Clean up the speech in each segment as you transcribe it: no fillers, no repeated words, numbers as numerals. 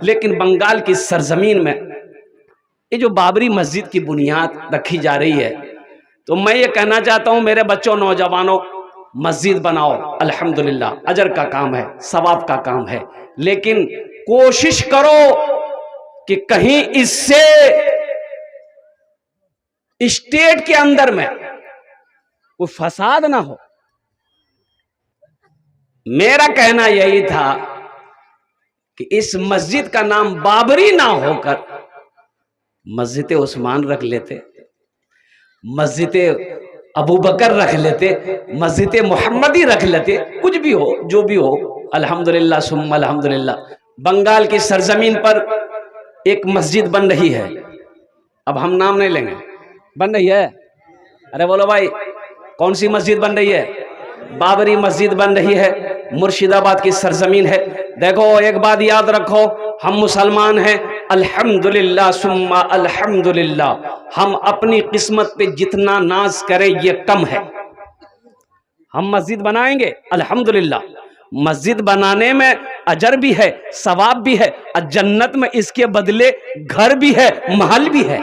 लेकिन बंगाल की सरजमीन में ये जो बाबरी मस्जिद की बुनियाद रखी जा रही है, तो मैं ये कहना चाहता हूं मेरे बच्चों, नौजवानों, मस्जिद बनाओ, अल्हम्दुलिल्लाह, अजर का काम है, सवाब का काम है, लेकिन कोशिश करो कि कहीं इससे स्टेट के अंदर में कोई फसाद ना हो। मेरा कहना यही था कि इस मस्जिद का नाम बाबरी ना होकर मस्जिद उस्मान रख लेते, मस्जिद अबू बकर रख लेते, मस्जिद मोहम्मदी रख लेते, कुछ भी हो, जो भी हो, अल्हम्दुलिल्लाह सुम्मा अल्हम्दुलिल्लाह। बंगाल की सरजमीन पर एक मस्जिद बन रही है, अब हम नाम नहीं लेंगे, बन रही है। अरे बोलो भाई, कौन सी मस्जिद बन रही है? बाबरी मस्जिद बन रही है, मुर्शिदाबाद की सरजमीन है। देखो, एक बात याद रखो, हम मुसलमान हैं, अल्हम्दुलिल्लाह सुम्मा अल्हम्दुलिल्लाह। हम अपनी किस्मत पे जितना नाज करें ये कम है। हम मस्जिद बनाएंगे, अल्हम्दुलिल्लाह, मस्जिद बनाने में अजर भी है, सवाब भी है, और जन्नत में इसके बदले घर भी है, महल भी है।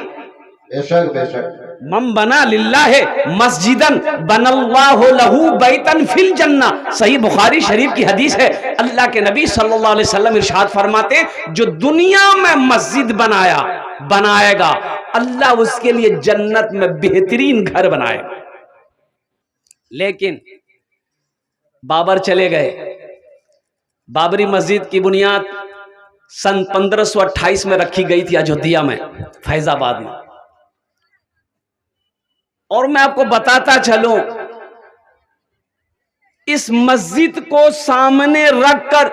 बेशक बेशक। मम बना लिल्लाह मस्जिदन बनल्लाहु लहू बैतन फिल जन्ना। सही बुखारी शरीफ की हदीस है। अल्लाह के नबी सल्लल्लाहु अलैहि वसल्लम इरशाद फरमाते, जो दुनिया में मस्जिद बनाएगा, अल्लाह उसके लिए जन्नत में बेहतरीन घर बनाएगा। लेकिन बाबर चले गए। बाबरी मस्जिद की बुनियाद सन 1528 में रखी गई थी अयोध्या में, फैजाबाद में। और मैं आपको बताता चलूं, इस मस्जिद को सामने रखकर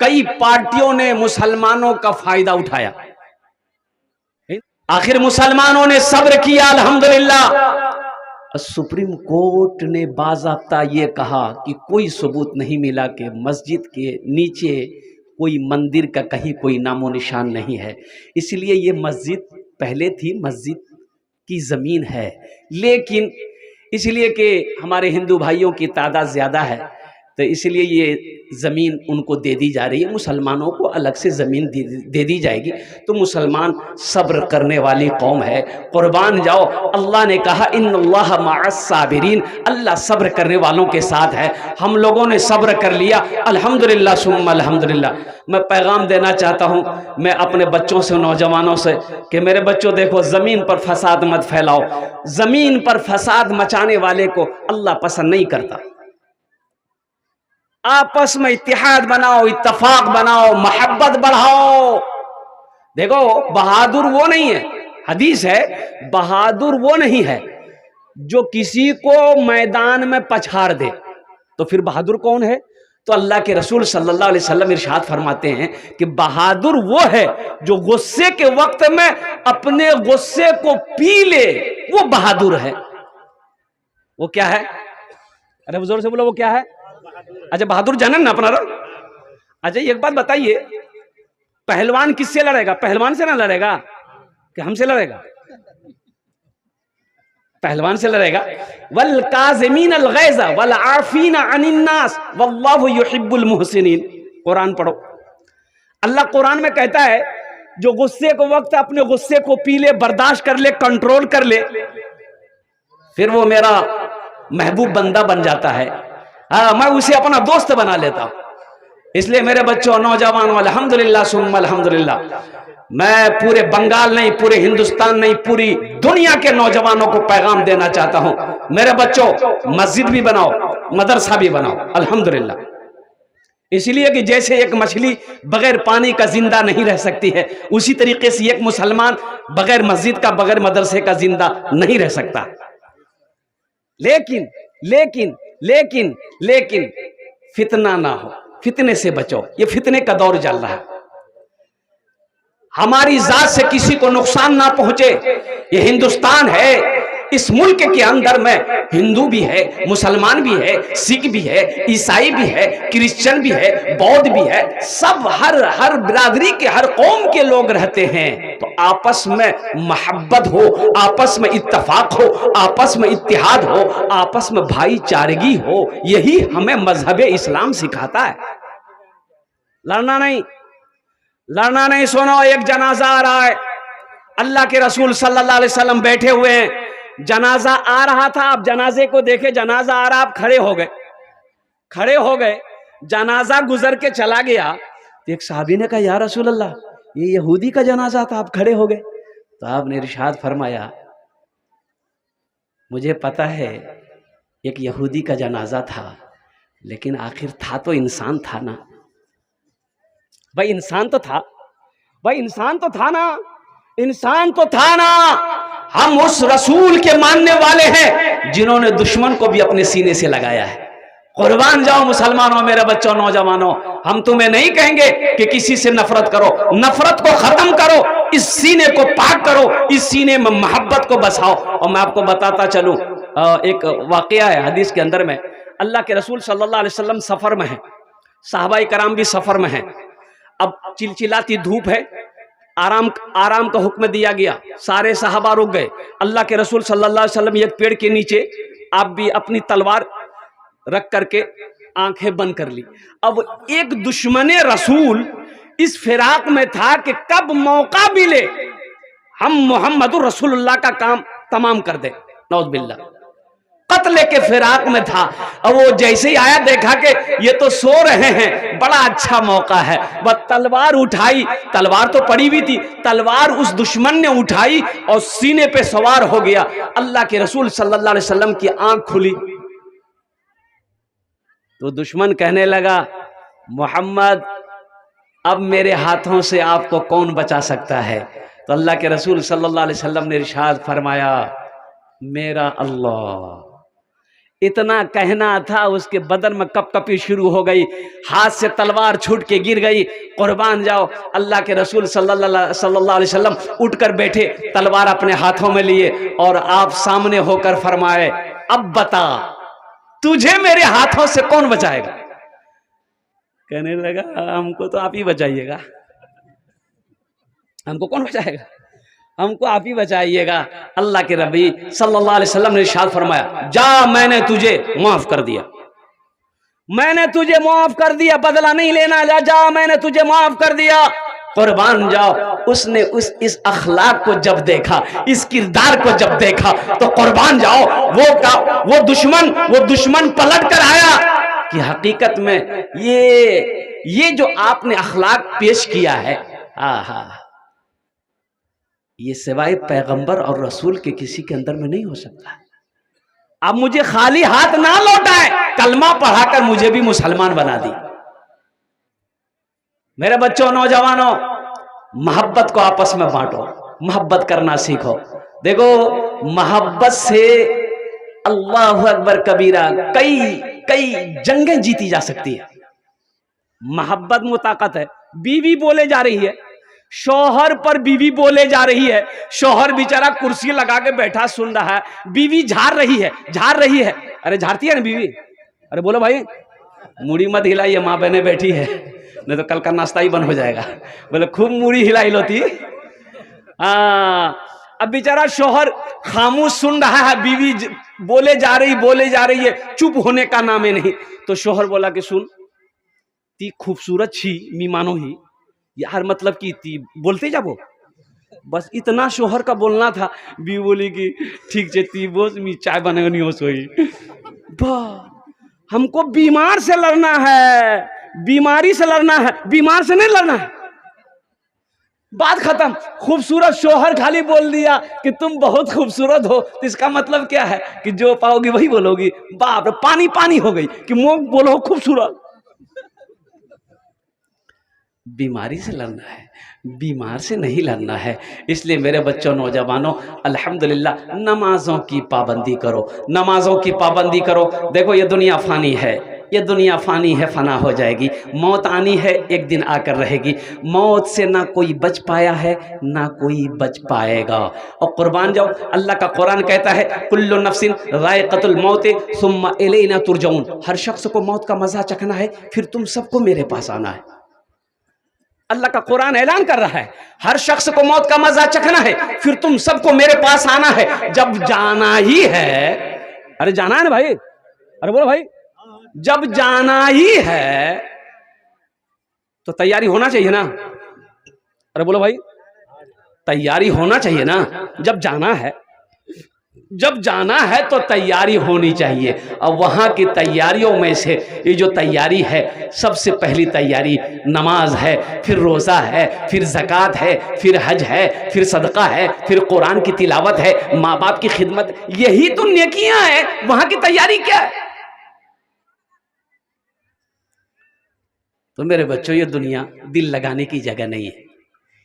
कई पार्टियों ने मुसलमानों का फायदा उठाया। आखिर मुसलमानों ने सब्र किया, अल्हम्दुलिल्लाह। सुप्रीम कोर्ट ने बाज़ाब्ता ये कहा कि कोई सबूत नहीं मिला कि मस्जिद के नीचे कोई मंदिर का कहीं कोई नामो निशान नहीं है, इसलिए ये मस्जिद पहले थी, मस्जिद की ज़मीन है। लेकिन इसलिए कि हमारे हिंदू भाइयों की तादाद ज़्यादा है, तो इसलिए ये ज़मीन उनको दे दी जा रही है, मुसलमानों को अलग से ज़मीन दे दी जाएगी। तो मुसलमान सब्र करने वाली कौम है, कुर्बान जाओ। अल्लाह ने कहा इन्नल्लाह मअस साबिरीन, अल्लाह सब्र करने वालों के साथ है। हम लोगों ने सब्र कर लिया, अल्हम्दुलिल्लाह सुम्मा अल्हम्दुलिल्लाह। मैं पैगाम देना चाहता हूँ मैं अपने बच्चों से, नौजवानों से, कि मेरे बच्चों देखो, ज़मीन पर फसाद मत फैलाओ। ज़मीन पर फसाद मचाने वाले को अल्लाह पसंद नहीं करता। आपस में इत्तेहाद बनाओ, इत्तफाक बनाओ, मोहब्बत बढ़ाओ। देखो, बहादुर वो नहीं है, हदीस है, बहादुर वो नहीं है जो किसी को मैदान में पछाड़ दे। तो फिर बहादुर कौन है? तो अल्लाह के रसूल सल्लल्लाहु अलैहि वसल्लम इरशाद फरमाते हैं कि बहादुर वो है जो गुस्से के वक्त में अपने गुस्से को पी ले, वो बहादुर है। वो क्या है? अरे जोर से बोलो, वो क्या है? अच्छा, बहादुर जानन ना अपना। अच्छा, एक बात बताइए, पहलवान किससे लड़ेगा? पहलवान से ना लड़ेगा कि हमसे लड़ेगा? पहलवान से लड़ेगा। वल काज़िमीन अल गैज़ वल आफीना अनिन नास वल्लाहु युहिब्बुल मुहसिनीन। कुरान पढ़ो, अल्लाह कुरान में कहता है, जो गुस्से को वक्त अपने गुस्से को पी ले, बर्दाश्त कर ले, कंट्रोल कर ले, फिर वो मेरा महबूब बंदा बन जाता है। हाँ, मैं उसे अपना दोस्त बना लेता हूं। इसलिए मेरे बच्चों, नौजवानों, अल्हम्दुलिल्लाह सुम्मा अल्हम्दुलिल्लाह, मैं पूरे बंगाल नहीं, पूरे हिंदुस्तान नहीं, पूरी दुनिया के नौजवानों को पैगाम देना चाहता हूं, मेरे बच्चों, मस्जिद भी बनाओ, मदरसा भी बनाओ, अल्हम्दुलिल्लाह। इसलिए कि जैसे एक मछली बगैर पानी का जिंदा नहीं रह सकती है, उसी तरीके से एक मुसलमान बगैर मस्जिद का, बगैर मदरसे का जिंदा नहीं रह सकता। लेकिन लेकिन लेकिन लेकिन फितना ना हो, फितने से बचो। ये फितने का दौर चल रहा है, हमारी जात से किसी को नुकसान ना पहुंचे। ये हिंदुस्तान है, इस मुल्क के अंदर में हिंदू भी है, मुसलमान भी है, सिख भी है, ईसाई भी है, क्रिश्चियन भी है, बौद्ध भी है, सब हर बिरादरी के, हर कौम के लोग रहते हैं। तो आपस में मोहब्बत हो, आपस में इत्तफाक हो, आपस में इत्तिहाद हो, आपस में भाईचारगी हो, यही हमें मजहब इस्लाम सिखाता है। लड़ना नहीं, लड़ना नहीं। सुनो, एक जनाजा आ रहा है, अल्लाह के रसूल सल्लल्लाहु अलैहि वसल्लम बैठे हुए हैं, जनाजा आ रहा था, आप जनाजे को देखे, जनाजा आ रहा, आप खड़े हो गए, खड़े हो गए, जनाजा गुजर के चला गया। तो एक साहबी ने कहा, या रसूल अल्लाह, ये यहूदी का जनाजा था, आप खड़े हो गए। तो आपने इरशाद फरमाया, मुझे पता है एक यहूदी का जनाजा था, लेकिन आखिर था तो इंसान था ना भाई, इंसान तो था भाई, इंसान तो था ना, इंसान तो था ना। हम उस रसूल के मानने वाले हैं जिन्होंने दुश्मन को भी अपने सीने से लगाया है। कुर्बान जाओ मुसलमानों, मेरे बच्चों, नौजवानों, हम तुम्हें नहीं कहेंगे कि किसी से नफरत करो, नफरत को खत्म करो, इस सीने को पाक करो, इस सीने में मोहब्बत को बसाओ। और मैं आपको बताता चलूं, एक वाकया है हदीस के अंदर में, अल्लाह के रसूल सल्लल्लाहु अलैहि वसल्लम सफर में हैं, सहाबाए कराम भी सफर में हैं। अब चिलचिलाती धूप है, आराम का हुक्म दिया गया, सारे सहाबा रुक गए। अल्लाह के रसूल सल्लल्लाहु अलैहि वसल्लम एक पेड़ के नीचे, आप भी अपनी तलवार रख करके आंखें बंद कर ली। अब एक दुश्मने रसूल इस फिराक में था कि कब मौका मिले हम मोहम्मदुर रसूलुल्लाह का काम तमाम कर दे, नौज़ बिल्लाह, कत्ले के फिराक में था। और वो जैसे ही आया, देखा कि ये तो सो रहे हैं, बड़ा अच्छा मौका है, बस तलवार उठाई, तलवार तो पड़ी हुई थी, तलवार उस दुश्मन ने उठाई और सीने पे सवार हो गया। अल्लाह के रसूल सल्लल्लाहु अलैहि वसल्लम की आंख खुली तो दुश्मन कहने लगा, मोहम्मद, अब मेरे हाथों से आपको कौन बचा सकता है? तो अल्लाह के रसूल सल्लल्लाहु अलैहि वसल्लम ने इरशाद फरमाया, मेरा अल्लाह। इतना कहना था, उसके बदन में कपकपी शुरू हो गई, हाथ से तलवार छूट के गिर गई। कुर्बान जाओ, अल्लाह के रसूल सल्लल्लाहु अलैहि वसल्लम उठकर बैठे, तलवार अपने हाथों में लिए और आप सामने होकर फरमाए, अब बता तुझे मेरे हाथों से कौन बचाएगा? कहने लगा, हमको तो आप ही बचाइएगा, हमको कौन बचाएगा, हमको आप ही बचाइएगा। अल्लाह के नबी सल्लल्लाहु अलैहि वसल्लम ने इरशाद फरमाया, जा, मैंने तुझे माफ कर दिया, मैंने तुझे माफ कर दिया, बदला नहीं लेना, जा, मैंने तुझे माफ कर दिया। कुर्बान जाओ, उसने इस अखलाक को जब देखा, इस किरदार को जब देखा, तो कुर्बान जाओ, वो दुश्मन पलट कर आया कि हकीकत में ये जो आपने अखलाक पेश किया है, आहा, ये सिवाय पैगंबर और रसूल के किसी के अंदर में नहीं हो सकता। अब मुझे खाली हाथ ना लौटाए, कलमा पढ़ाकर मुझे भी मुसलमान बना दी। मेरे बच्चों, नौजवानों, मोहब्बत को आपस में बांटो, मोहब्बत करना सीखो। देखो, मोहब्बत से अल्लाह अकबर कबीरा कई जंगें जीती जा सकती है। मोहब्बत में ताकत है। बीवी बोले जा रही है, शौहर पर बीवी बोले जा रही है, शौहर बेचारा कुर्सी लगा के बैठा सुन रहा है, बीवी झाड़ रही है। अरे झाड़ती है ना बीवी? अरे बोलो भाई, मुड़ी मत हिलाइए, माँ बहने बैठी है, नहीं तो कल का नाश्ता ही बंद हो जाएगा। बोले खूब मुड़ी हिलाई लोती। अब बेचारा शौहर खामोश सुन रहा है, बीवी बोले जा रही है, चुप होने का नाम है नहीं। तो शौहर बोला कि सुन, ती खूबसूरत छी मी मानो ही यार, मतलब कि ती बोलते जाबो, बस इतना शौहर का बोलना था। बीवी बोली कि ठीक है, ती बोस मी चाय बनेगी हो सोई। हमको बीमार से लड़ना है, बीमारी से लड़ना है, बीमार से नहीं लड़ना है। बात खत्म। खूबसूरत शौहर खाली बोल दिया कि तुम बहुत खूबसूरत हो, तो इसका मतलब क्या है कि जो पाओगी वही बोलोगी। बाप रे, पानी पानी हो गई कि मुंह बोलो खूबसूरत। बीमारी से लड़ना है, बीमार से नहीं लड़ना है। इसलिए मेरे बच्चों, नौजवानों, अल्हम्दुलिल्लाह, नमाजों की पाबंदी करो, नमाजों की पाबंदी करो। देखो, ये दुनिया फानी है, ये दुनिया फानी है, फना हो जाएगी। मौत आनी है, एक दिन आकर रहेगी। मौत से ना कोई बच पाया है, ना कोई बच पाएगा। और कुर्बान जाओ, अल्लाह का कुरान कहता है, कुल्लु नफ्सिन ज़ाइक़तुल मौत सुम्मा इलैना तुरजऊन। हर शख्स को मौत का मजा चखना है, फिर तुम सबको मेरे पास आना है। अल्लाह का कुरान ऐलान कर रहा है, हर शख्स को मौत का मजा चखना है, फिर तुम सबको मेरे पास आना है। जब जाना ही है, अरे जाना है ना भाई, अरे बोलो भाई, जब जाना ही है तो तैयारी होना चाहिए ना। अरे बोलो भाई, तैयारी होना चाहिए ना। जब जाना है तो तैयारी होनी चाहिए। और वहाँ की तैयारियों में से ये जो तैयारी है, सबसे पहली तैयारी नमाज है, फिर रोज़ा है, फिर ज़कात है, फिर हज है, फिर सदका है, फिर कुरान की तिलावत है, माँ बाप की खिदमत, यही तो नेकियां हैं। वहाँ की तैयारी क्या है? तो मेरे बच्चों, ये दुनिया दिल लगाने की जगह नहीं है।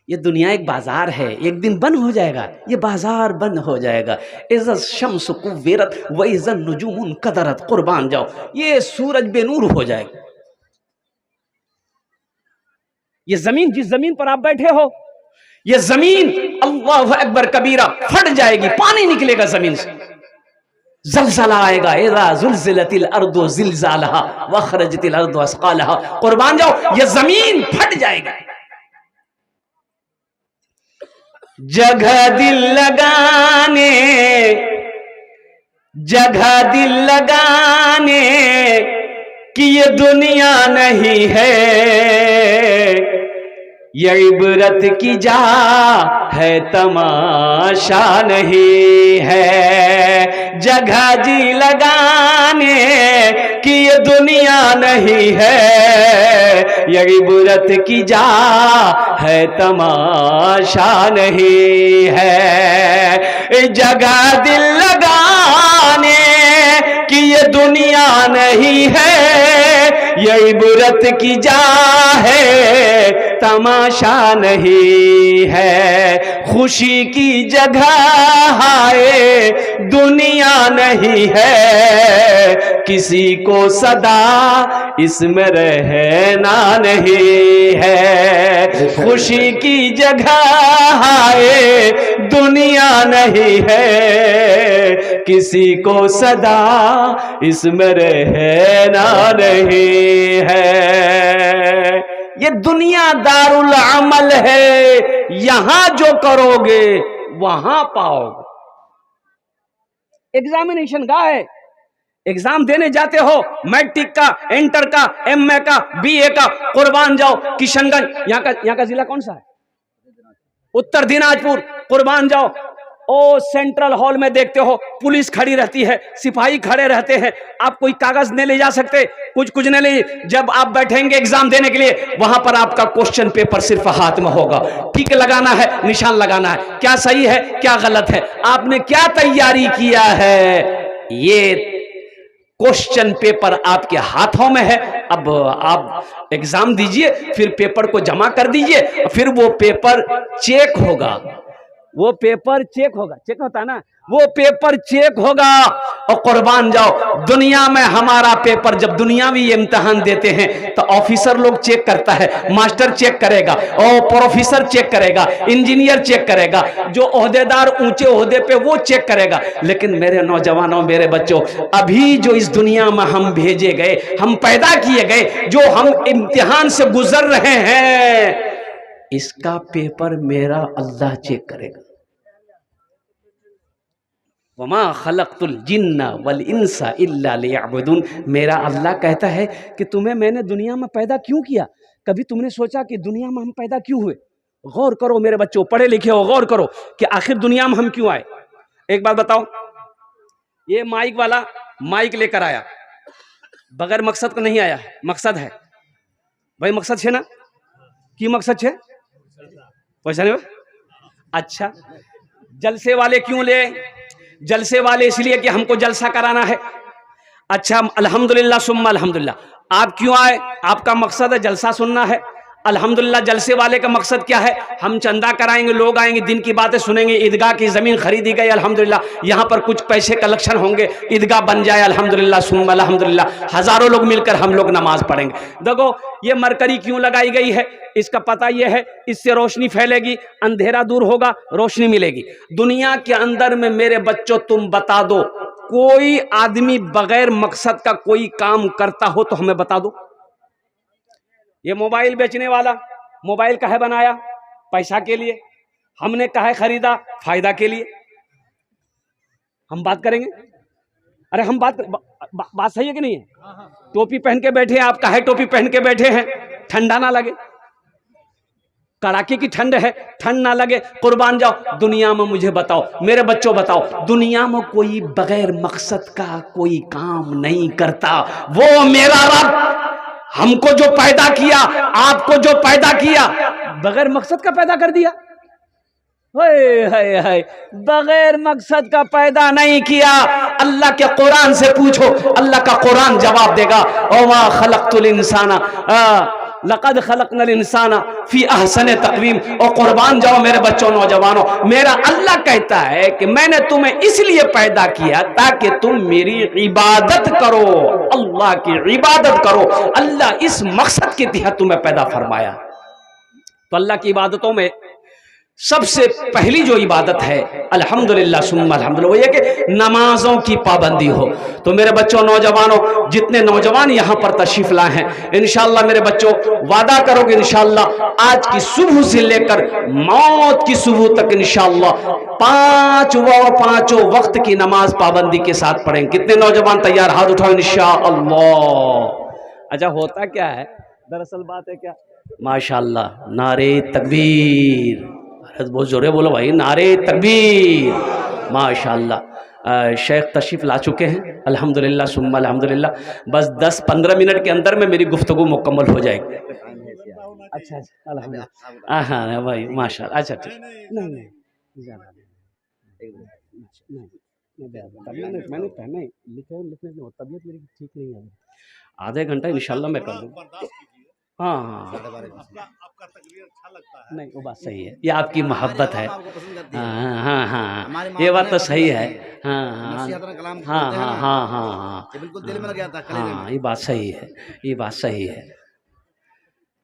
ये दुनिया एक बाजार है, एक दिन बंद हो जाएगा, ये बाजार बंद हो जाएगा। इज़्ज़ा शम्स कुव्विरत व इज़्ज़ा नुजूमुन कदरत, कुर्बान जाओ, ये सूरज बेनूर हो जाएगा। ये जमीन, जिस जमीन पर आप बैठे हो, ये जमीन अल्लाहु अकबर कबीरा फट जाएगी, पानी निकलेगा जमीन से, ज़लज़ला आएगा। इज़ा ज़ुलज़िलतिल अर्दु ज़िलज़ालहा व अख़रजतिल अर्दु अस्क़ालहा, कुर्बान जाओ, ये जमीन फट जाएगी। जगह दिल लगाने कि ये दुनिया नहीं है, ये इबरत की जा है, तमाशा नहीं है। जगह जी लगाने कि ये दुनिया नहीं है, ये इबरत की जा है, तमाशा नहीं है। जगह दिल लगाने कि ये दुनिया नहीं है, ये इबरत की जा है, तमाशा नहीं है। खुशी की जगह है, दुनिया नहीं है, किसी को सदा इसमें रहना नहीं है। खुशी की जगह है, दुनिया नहीं है, किसी को सदा इसमें रहना नहीं है। ये दुनिया दारुल अमल है, यहां जो करोगे वहां पाओगे। एग्जामिनेशन का है, एग्जाम देने जाते हो, मैट्रिक का, इंटर का, एमए का, बीए का, कुर्बान जाओ किशनगंज, यहाँ का जिला कौन सा है? उत्तर दिनाजपुर, कुर्बान जाओ। ओ सेंट्रल हॉल में देखते हो पुलिस खड़ी रहती है, सिपाही खड़े रहते हैं, आप कोई कागज नहीं ले जा सकते, कुछ नहीं ले। जब आप बैठेंगे एग्जाम देने के लिए, वहां पर आपका क्वेश्चन पेपर सिर्फ हाथ में होगा, टिक लगाना है, निशान लगाना है, क्या सही है क्या गलत है, आपने क्या तैयारी किया है, ये क्वेश्चन पेपर आपके हाथों में है। अब आप एग्जाम दीजिए, फिर पेपर को जमा कर दीजिए, फिर वो पेपर चेक होगा, वो पेपर चेक होगा, चेक होता है ना, वो पेपर चेक होगा। और कुर्बान जाओ, दुनिया में हमारा पेपर जब दुनियावी इम्तिहान देते हैं तो ऑफिसर लोग चेक करता है, मास्टर चेक करेगा, और प्रोफेसर चेक करेगा, इंजीनियर चेक करेगा, जो ओहदेदार ऊंचे ओहदे पे वो चेक करेगा। लेकिन मेरे नौजवानों, मेरे बच्चों, अभी जो इस दुनिया में हम भेजे गए, हम पैदा किए गए, जो हम इम्तिहान से गुजर रहे हैं, इसका पेपर मेरा अल्लाह चेक करेगा। वमा खलक़तुल जिन्ना वल इंसा इल्ला लियअबुदून। मेरा अल्लाह कहता है कि तुम्हें मैंने दुनिया में पैदा क्यों किया? कभी तुमने सोचा कि दुनिया में हम पैदा क्यों हुए? गौर करो मेरे बच्चों, पढ़े लिखे हो, गौर करो कि आखिर दुनिया में हम क्यों आए। एक बात बताओ, ये माइक वाला माइक लेकर आया, बगैर मकसद का नहीं आया, मकसद है भाई, मकसद है ना, की मकसद है पैसा नहीं। अच्छा, जलसे वाले क्यों ले? जलसे वाले इसलिए कि हमको जलसा कराना है। अच्छा, अल्हम्दुलिल्लाह सुम्मा अल्हम्दुलिल्लाह। आप क्यों आए? आपका मकसद है जलसा सुनना है। अल्हम्दुलिल्लाह, जलसे वाले का मकसद क्या है? हम चंदा कराएंगे, लोग आएंगे, दिन की बातें सुनेंगे, ईदगाह की जमीन खरीदी गई, अल्हम्दुलिल्लाह, यहाँ पर कुछ पैसे कलेक्शन होंगे, ईदगाह बन जाए, अल्हम्दुलिल्लाह सुम्मा अल्हम्दुलिल्लाह, हजारों लोग मिलकर हम लोग नमाज पढ़ेंगे। देखो, ये मरकरी क्यों लगाई गई है? इसका पता यह है, इससे रोशनी फैलेगी, अंधेरा दूर होगा, रोशनी मिलेगी। दुनिया के अंदर में मेरे बच्चों, तुम बता दो, कोई आदमी बगैर मकसद का कोई काम करता हो तो हमें बता दो। ये मोबाइल बेचने वाला मोबाइल काहे बनाया? पैसा के लिए। हमने काहे खरीदा? फायदा के लिए। हम बात करेंगे, अरे हम बात सही है कि नहीं है? टोपी पहन के बैठे हैं आप, काहे टोपी पहन के बैठे हैं? ठंडा ना लगे। कड़ाके की ठंड है, ठंड ना लगे, कुर्बान जाओ। दुनिया में मुझे बताओ, मेरे बच्चों बताओ, दुनिया में कोई बगैर मकसद का कोई काम नहीं करता। वो मेरा रब हमको जो पैदा किया, आपको जो पैदा किया, बगैर मकसद का पैदा कर दिया। हाय हाय हाय, बगैर मकसद का पैदा नहीं किया। अल्लाह के कुरान से पूछो, अल्लाह का कुरान जवाब देगा। ओ मा खलक़तुल इंसाना लक़द खलक़नल इंसाना फी अहसन तक़वीम। और कुर्बान जाओ मेरे बच्चों, नौजवानों, मेरा अल्लाह कहता है कि मैंने तुम्हें इसलिए पैदा किया ताकि तुम मेरी इबादत करो, अल्लाह की इबादत करो। अल्लाह इस मकसद के तहत तुम्हें पैदा फरमाया। तो अल्लाह की इबादतों में सबसे पहली जो इबादत है, अल्हम्दुलिल्लाह सुम्मा अल्हम्दुलिल्लाह, वो ये कि नमाजों की पाबंदी हो। तो मेरे बच्चों, नौजवानों, जितने नौजवान यहाँ पर तशरीफ लाए हैं, इंशाअल्लाह मेरे बच्चों वादा करोगे इंशाअल्लाह आज की सुबह से लेकर मौत की सुबह तक इंशाअल्लाह पांचों वक्त की नमाज पाबंदी के साथ पढ़ेंगे। कितने नौजवान तैयार? हाथ उठाओ इंशाअल्लाह। अच्छा, होता क्या है, दरअसल बात है क्या, माशाअल्लाह, नारे तकबीर, बहुत जोरे बोलो भाई, नारे तकबीर, माशाअल्लाह। शेख तशरीफ ला चुके हैं, अल्हम्दुलिल्लाह सुम्मा अल्हम्दुलिल्लाह। बस 10-15 मिनट के अंदर में मेरी गुफ्तगू मुकम्मल हो जाएगी। अच्छा अच्छा, अल्हम्दुलिल्लाह, हाँ भाई माशाअल्लाह। अच्छा ठीक, नहीं मैंने पहने लिखने में तबीयत मेरी ठीक नहीं है, आधे घंटा इंशाल्लाह मैं कर लूँगा। हाँ हाँ, आपका तकरीर अच्छा लगता है। नहीं वो बात सही है, ये आपकी मोहब्बत है। हाँ हाँ हाँ, ये बात तो सही है। हाँ हाँ हाँ हाँ हाँ हाँ, बिल्कुल दिल में लग गया था। हाँ ये बात सही है, ये बात सही है।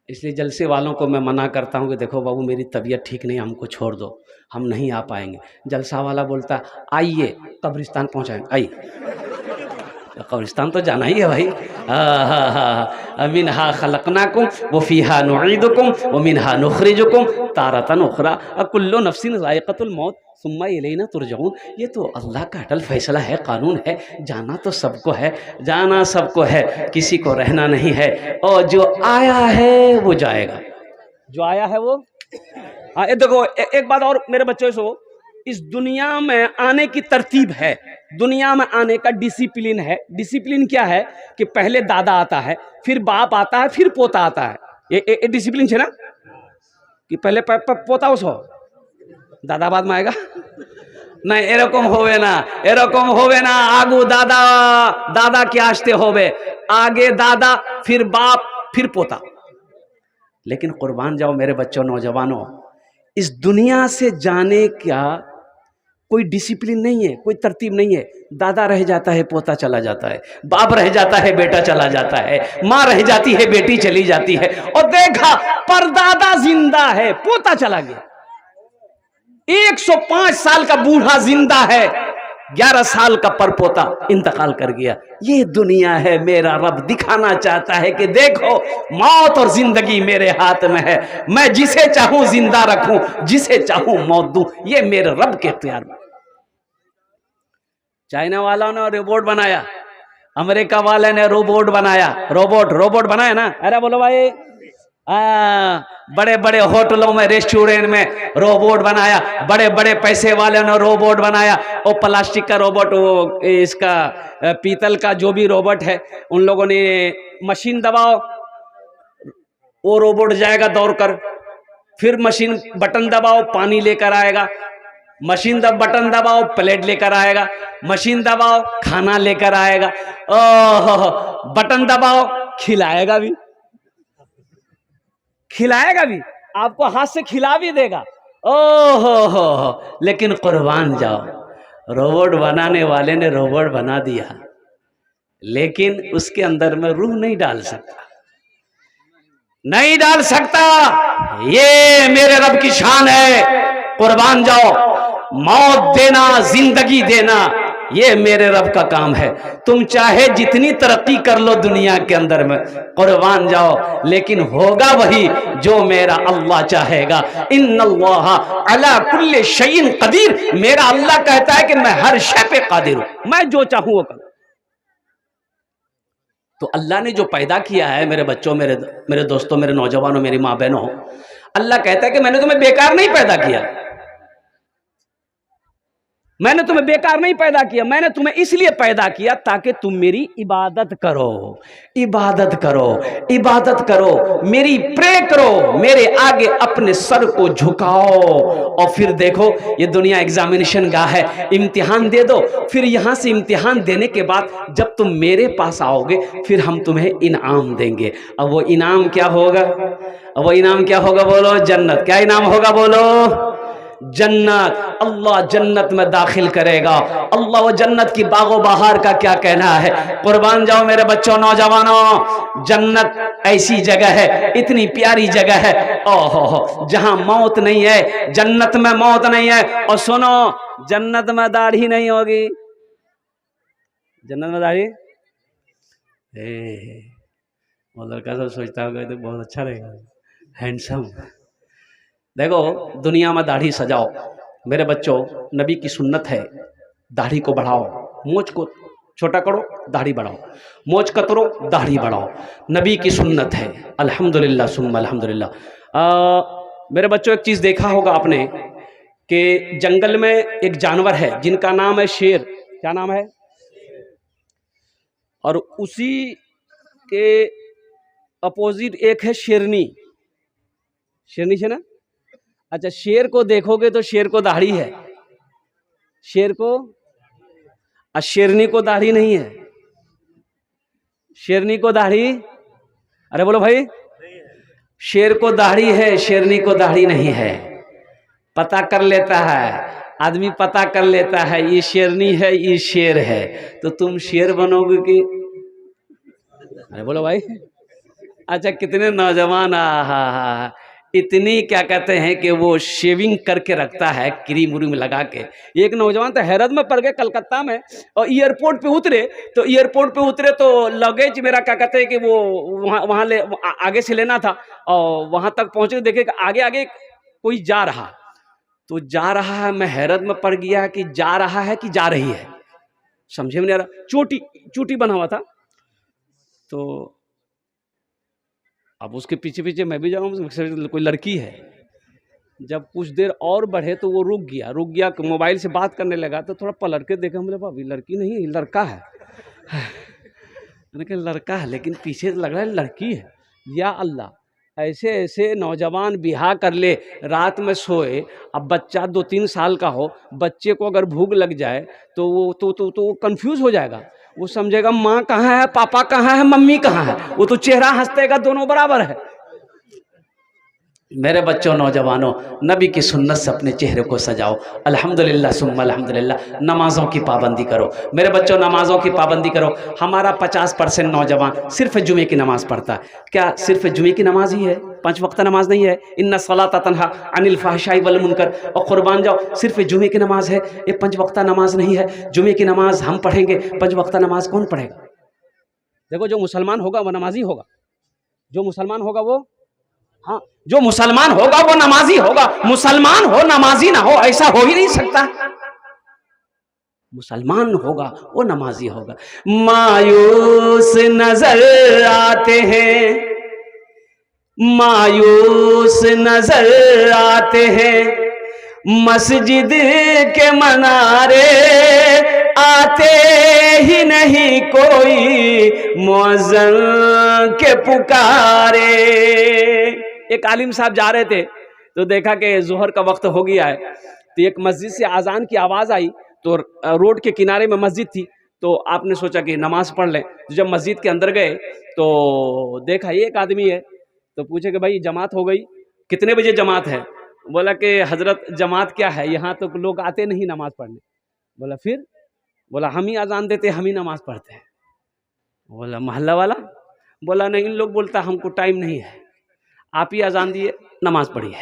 इसलिए जलसे वालों को मैं मना करता हूँ कि देखो बाबू, मेरी तबीयत ठीक नहीं, हमको छोड़ दो, हम नहीं आ पाएंगे। जलसा वाला बोलता आइए कब्रिस्तान पहुँचाएंगे, आइए। कब्रिस्तान तो जाना ही है भाई। मिनहा खलकनाकुम व फीहा नुईदुकुम व मिनहा नुखरिजुकुम तारतन उखरा कुल्लु नफ्सिन ज़ाइक़तुल मौत सुम्मा इलैना तुरजऊन। ये तो अल्लाह का अटल फैसला है, कानून है। जाना तो सबको है, जाना सबको है, किसी को रहना नहीं है। और जो आया है वो जाएगा, जो आया है वो। हाँ, देखो एक बात और मेरे बच्चों से, इस दुनिया में आने की तरतीब है, दुनिया में आने का डिसिप्लिन है। डिसिप्लिन क्या है कि पहले दादा आता है, फिर बाप आता है, फिर पोता आता है। ये डिसिप्लिन है ना, कि पहले पोता उसो दादा बाद में आएगा। नहीं, एरकम होवे ना, एरकम होवे ना। आगू दादा, दादा के आस्ते होवे, आगे दादा, फिर बाप, फिर पोता। लेकिन कुर्बान जाओ मेरे बच्चों, नौजवानों, इस दुनिया से जाने का कोई डिसिप्लिन नहीं है, कोई तरतीब नहीं है। दादा रह जाता है, पोता चला जाता है, बाप रह जाता है, बेटा चला जाता है, माँ रह जाती है, बेटी चली जाती है। और देखा, परदादा जिंदा है, पोता चला गया। 105 साल का बूढ़ा जिंदा है, 11 साल का परपोता इंतकाल कर गया। ये दुनिया है। मेरा रब दिखाना चाहता है कि देखो, मौत और जिंदगी मेरे हाथ में है, मैं जिसे चाहूं जिंदा रखूं, जिसे चाहूं मौत दूं। ये मेरे रब के इख्तियार में। चाइना वालों ने रोबोट बनाया, अमेरिका वाले ने रोबोट बनाया, रोबोट बनाया ना। अरे बोलो भाई, बड़े बड़े होटलों में, रेस्टोरेंट में रोबोट बनाया, बड़े बड़े पैसे वाले ने रोबोट बनाया। वो प्लास्टिक का रोबोट, वो इसका पीतल का जो भी रोबोट है, उन लोगों ने मशीन दबाओ, वो रोबोट जाएगा दौड़कर, फिर मशीन बटन दबाओ, पानी लेकर आएगा, मशीन बटन दबाओ, प्लेट लेकर आएगा, मशीन दबाओ, खाना लेकर आएगा, ओह बटन दबाओ, खिलाएगा भी, खिलाएगा भी, आपको हाथ से खिला भी देगा। ओहो, लेकिन कुर्बान जाओ, रोबोट बनाने वाले ने रोबोट बना दिया, लेकिन उसके अंदर में रूह नहीं डाल सकता, नहीं डाल सकता। ये मेरे रब की शान है। कुर्बान जाओ, मौत देना, जिंदगी देना, ये मेरे रब का काम है। तुम चाहे जितनी तरक्की कर लो दुनिया के अंदर में, कुर्बान जाओ, लेकिन होगा वही जो मेरा अल्लाह चाहेगा। इन्नल्लाह अला कुल्ले शैइन कदीर। मेरा अल्लाह कहता है कि मैं हर शय पे कादिर हूं, मैं जो चाहूं वो करूं। तो अल्लाह ने जो पैदा किया है मेरे बच्चों, मेरे दोस्तों, मेरे नौजवानों, मेरी माँ बहनों, अल्लाह कहता है कि मैंने तुम्हें बेकार नहीं पैदा किया, मैंने तुम्हें बेकार नहीं पैदा किया, मैंने तुम्हें इसलिए पैदा किया ताकि तुम मेरी इबादत करो, इबादत करो, इबादत करो, मेरी प्रे करो, मेरे आगे अपने सर को झुकाओ। और फिर देखो ये दुनिया एग्जामिनेशन गाह है, इम्तिहान दे दो, फिर यहां से इम्तिहान देने के बाद जब तुम मेरे पास आओगे फिर हम तुम्हें इनाम देंगे। अब वो इनाम क्या होगा? अब वो इनाम क्या होगा? बोलो जन्नत। क्या इनाम होगा? बोलो जन्नत। अल्लाह जन्नत में दाखिल करेगा। अल्लाह वो जन्नत की बागो बहार का क्या कहना है? कुर्बान जाओ मेरे बच्चों, नौजवानों, जन्नत ऐसी जगह है, इतनी प्यारी जगह है, ओहो, जहां मौत नहीं है, जन्नत में मौत नहीं है। और सुनो, जन्नत में दाढ़ी नहीं होगी। जन्नत में दाढ़ी, वो लड़का सब सोचता होगा तो बहुत अच्छा रहेगा, हैंडसम। देखो दुनिया में दाढ़ी सजाओ मेरे बच्चों, नबी की सुन्नत है, दाढ़ी को बढ़ाओ, मोछ को छोटा करो, दाढ़ी बढ़ाओ, मोछ कतरो, दाढ़ी बढ़ाओ, नबी की सुन्नत है। अल्हम्दुलिल्लाह सुम्मा अल्हम्दुलिल्लाह। मेरे बच्चों एक चीज़ देखा होगा आपने कि जंगल में एक जानवर है जिनका नाम है शेर। क्या नाम है? और उसी के अपोजिट एक है शेरनी। शेरनी है ना? अच्छा, शेर को देखोगे तो शेर को दाढ़ी है, शेर को, और शेरनी को दाढ़ी नहीं है। शेरनी को दाढ़ी, अरे बोलो भाई, शेर को दाढ़ी है, शेरनी को दाढ़ी नहीं है। पता कर लेता है आदमी, पता कर लेता है ये शेरनी है ये शेर है, तो तुम शेर बनोगे कि? अरे बोलो भाई। अच्छा, कितने नौजवान हा इतनी क्या कहते हैं कि वो शेविंग करके रखता है, क्रीम व्रीम लगा के। एक नौजवान तो हैरत में पड़ गए कलकत्ता में, और एयरपोर्ट पे उतरे तो लगेज मेरा क्या कहते हैं कि वो वहाँ ले आगे से लेना था, और वहाँ तक पहुँचे देखे कि आगे आगे कोई जा रहा, तो जा रहा है, मैं हैरत में पड़ गया कि जा रहा है कि जा रही है, समझे में नहीं आ रहा। चोटी बना हुआ था, तो अब उसके पीछे पीछे मैं भी जाऊँ। कोई लड़की है, जब कुछ देर और बढ़े तो वो रुक गया, मोबाइल से बात करने लगा, तो थोड़ा पलट के देखा, बोले भाभी लड़की नहीं लड़का है। मैंने कहा लड़का है, लेकिन पीछे लग रहा है लड़की है। या अल्लाह, ऐसे ऐसे नौजवान बिहा कर ले, रात में सोए, अब बच्चा 2-3 साल का हो, बच्चे को अगर भूख लग जाए तो वो कंफ्यूज हो जाएगा, वो समझेगा माँ कहाँ है, पापा कहाँ है, मम्मी कहाँ है, वो तो चेहरा हंसतेगा, दोनों बराबर है। मेरे बच्चों, नौजवानों, नबी की सुन्नत से अपने चेहरे को सजाओ। अल्हम्दुलिल्लाह सुम्मा अल्हम्दुलिल्लाह। नमाज़ों की पाबंदी करो मेरे बच्चों, नमाज़ों की पाबंदी करो। हमारा 50% नौजवान सिर्फ जुमे की नमाज़ पढ़ता है। क्या सिर्फ जुमे की नमाज ही है? 5 वक्त नमाज नहीं है। इन्ना सलाता तन्हा अनिल फ़हशाई वल मुनकर। और कुर्बान जाओ, सिर्फ जुमे की नमाज है, ये 5 वक्त नमाज नहीं है। जुमे की नमाज हम पढ़ेंगे, 5 वक्त नमाज कौन पढ़ेगा? देखो, जो मुसलमान होगा वो नमाजी होगा, जो मुसलमान होगा वो, हाँ, जो मुसलमान होगा वो नमाजी होगा। मुसलमान हो नमाजी ना हो, ऐसा हो ही नहीं सकता। मुसलमान होगा वो नमाजी होगा। मायूस नजर आते हैं, मायूस नजर आते हैं, मस्जिद के मनारे आते ही नहीं कोई मुअज्जिन के पुकारे। एक आलिम साहब जा रहे थे तो देखा कि जोहर का वक्त हो गया है, तो एक मस्जिद से आज़ान की आवाज़ आई, तो रोड के किनारे में मस्जिद थी, तो आपने सोचा कि नमाज पढ़ लें। तो जब मस्जिद के अंदर गए तो देखा एक आदमी है, तो पूछे कि भाई जमात हो गई? कितने बजे जमात है? बोला कि हजरत जमात क्या है, यहाँ तो लोग आते नहीं नमाज पढ़ने। बोला फिर? बोला हम ही अजान देते, हम ही नमाज पढ़ते हैं। बोला मोहल्ला वाला? बोला नहीं, इन लोग बोलता हमको टाइम नहीं है, आप ही अजान दिए, नमाज पढ़िए।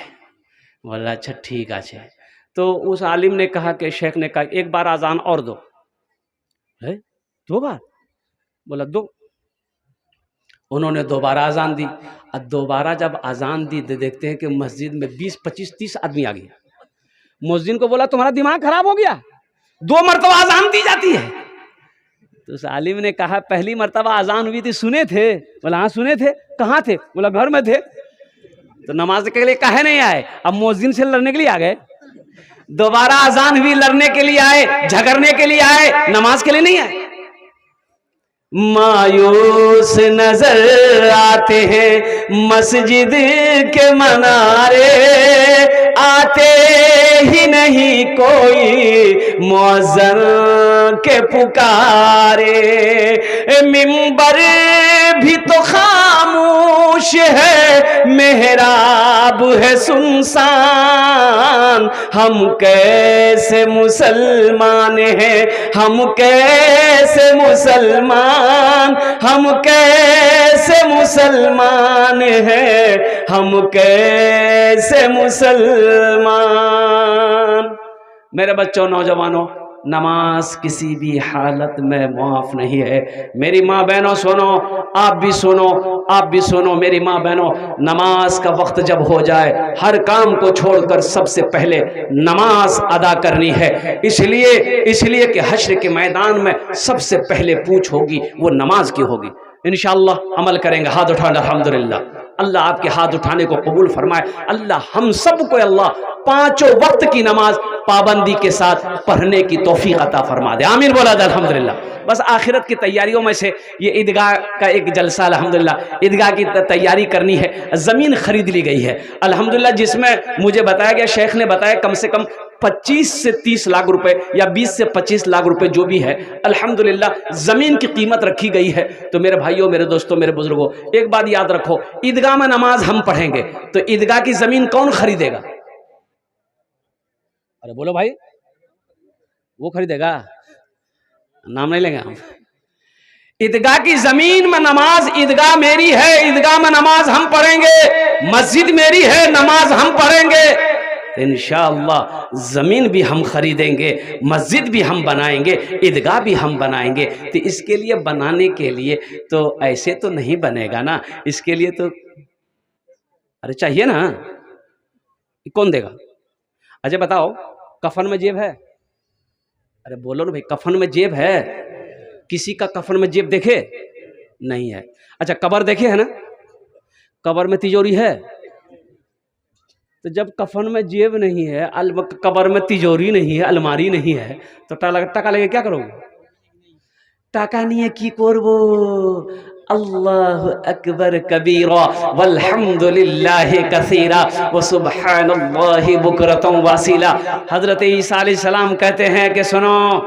बोला अच्छा ठीक है। तो उस आलिम ने कहा कि शेख ने कहा एक बार अजान और दो। है 2 बार? बोला 2। उन्होंने दोबारा अजान दी, और दोबारा जब अजान दी तो देखते हैं कि मस्जिद में 20, 25, 30 आदमी आ गया। मुअज्जिन को बोला तुम्हारा दिमाग खराब हो गया, 2 मरतबा अजान दी जाती है। तो उस आलिम ने कहा पहली मरतबा अजान हुई थी, सुने थे? बोला हाँ सुने थे। कहाँ थे? बोला घर में थे। तो नमाज के लिए काहे नहीं आए? अब मुअज्जिन से लड़ने के लिए आ गए, दोबारा अजान हुई लड़ने के लिए आए, झगड़ने के लिए आए, नमाज के लिए नहीं आए। मायूस नजर आते हैं मस्जिद के मनारे, आते ही नहीं कोई मुअज्जिन के पुकारे। मिंबर भी तो खामोश है, मेहराब है सुनसान, हम कैसे मुसलमान हैं, हम कैसे मुसलमान, हम कैसे मुसलमान हैं, हम कैसे मुसलमान। मेरे बच्चों, नौजवानों, नमाज किसी भी हालत में माफ नहीं है। मेरी माँ बहनों सुनो, आप भी सुनो, आप भी सुनो। मेरी माँ बहनों, नमाज का वक्त जब हो जाए, हर काम को छोड़कर सबसे पहले नमाज अदा करनी है। इसलिए कि हश्र के मैदान में सबसे पहले पूछ होगी वो नमाज की होगी। इंशाअल्लाह अमल करेंगे। हाथ उठाना, अल्हम्दुलिल्लाह। अल्लाह आपके हाथ उठाने को कबूल फरमाए। अल्लाह हम सबको अल्लाह पांचों वक्त की नमाज पाबंदी के साथ पढ़ने की तौफीक अता फरमा दे। आमीन बोला दे अल्हम्दुलिल्लाह। बस आखिरत की तैयारियों में से ये ईदगाह का एक जलसा, अल्हम्दुलिल्लाह ईदगाह की तैयारी करनी है। ज़मीन खरीद ली गई है अल्हम्दुलिल्लाह, जिसमें मुझे बताया गया, शेख ने बताया कम से कम 25 से 30 लाख रुपए या 20 से 25 लाख रुपए जो भी है, अल्हम्दुलिल्लाह ज़मीन की कीमत रखी गई है। तो मेरे भाइयों, मेरे दोस्तों, मेरे बुजुर्गों, एक बात याद रखो, ईदगाह में नमाज हम पढ़ेंगे तो ईदगाह की ज़मीन कौन खरीदेगा? अरे बोलो भाई, वो खरीदेगा? नाम नहीं लेंगे हम। ईदगाह की जमीन में नमाज, ईदगाह मेरी है, ईदगाह में नमाज हम पढ़ेंगे, मस्जिद मेरी है, नमाज हम पढ़ेंगे, तो इंशाअल्लाह जमीन भी हम खरीदेंगे, मस्जिद भी हम बनाएंगे, ईदगाह भी हम बनाएंगे। तो इसके लिए, बनाने के लिए तो ऐसे तो नहीं बनेगा ना, इसके लिए तो अरे चाहिए ना, कौन देगा? अच्छा बताओ, कफन में जेब है? अरे बोलो ना भाई, कफन में जेब है? किसी का कफन में जेब देखे? नहीं है। अच्छा कब्र देखे है ना? कब्र में तिजोरी है? तो जब कफन में जेब नहीं है, कब्र में तिजोरी नहीं है, अलमारी नहीं है, तो टाका लगे क्या करोगे? टाका नहीं है की करबो? अल्लाहु अकबर कबीरा वल्हम्दुलिल्लाहि कसीरा व सुब्हानल्लाहि बुकरतम वासीला। हजरत ईसा अलैहिस्सलाम कहते हैं कि सुनो,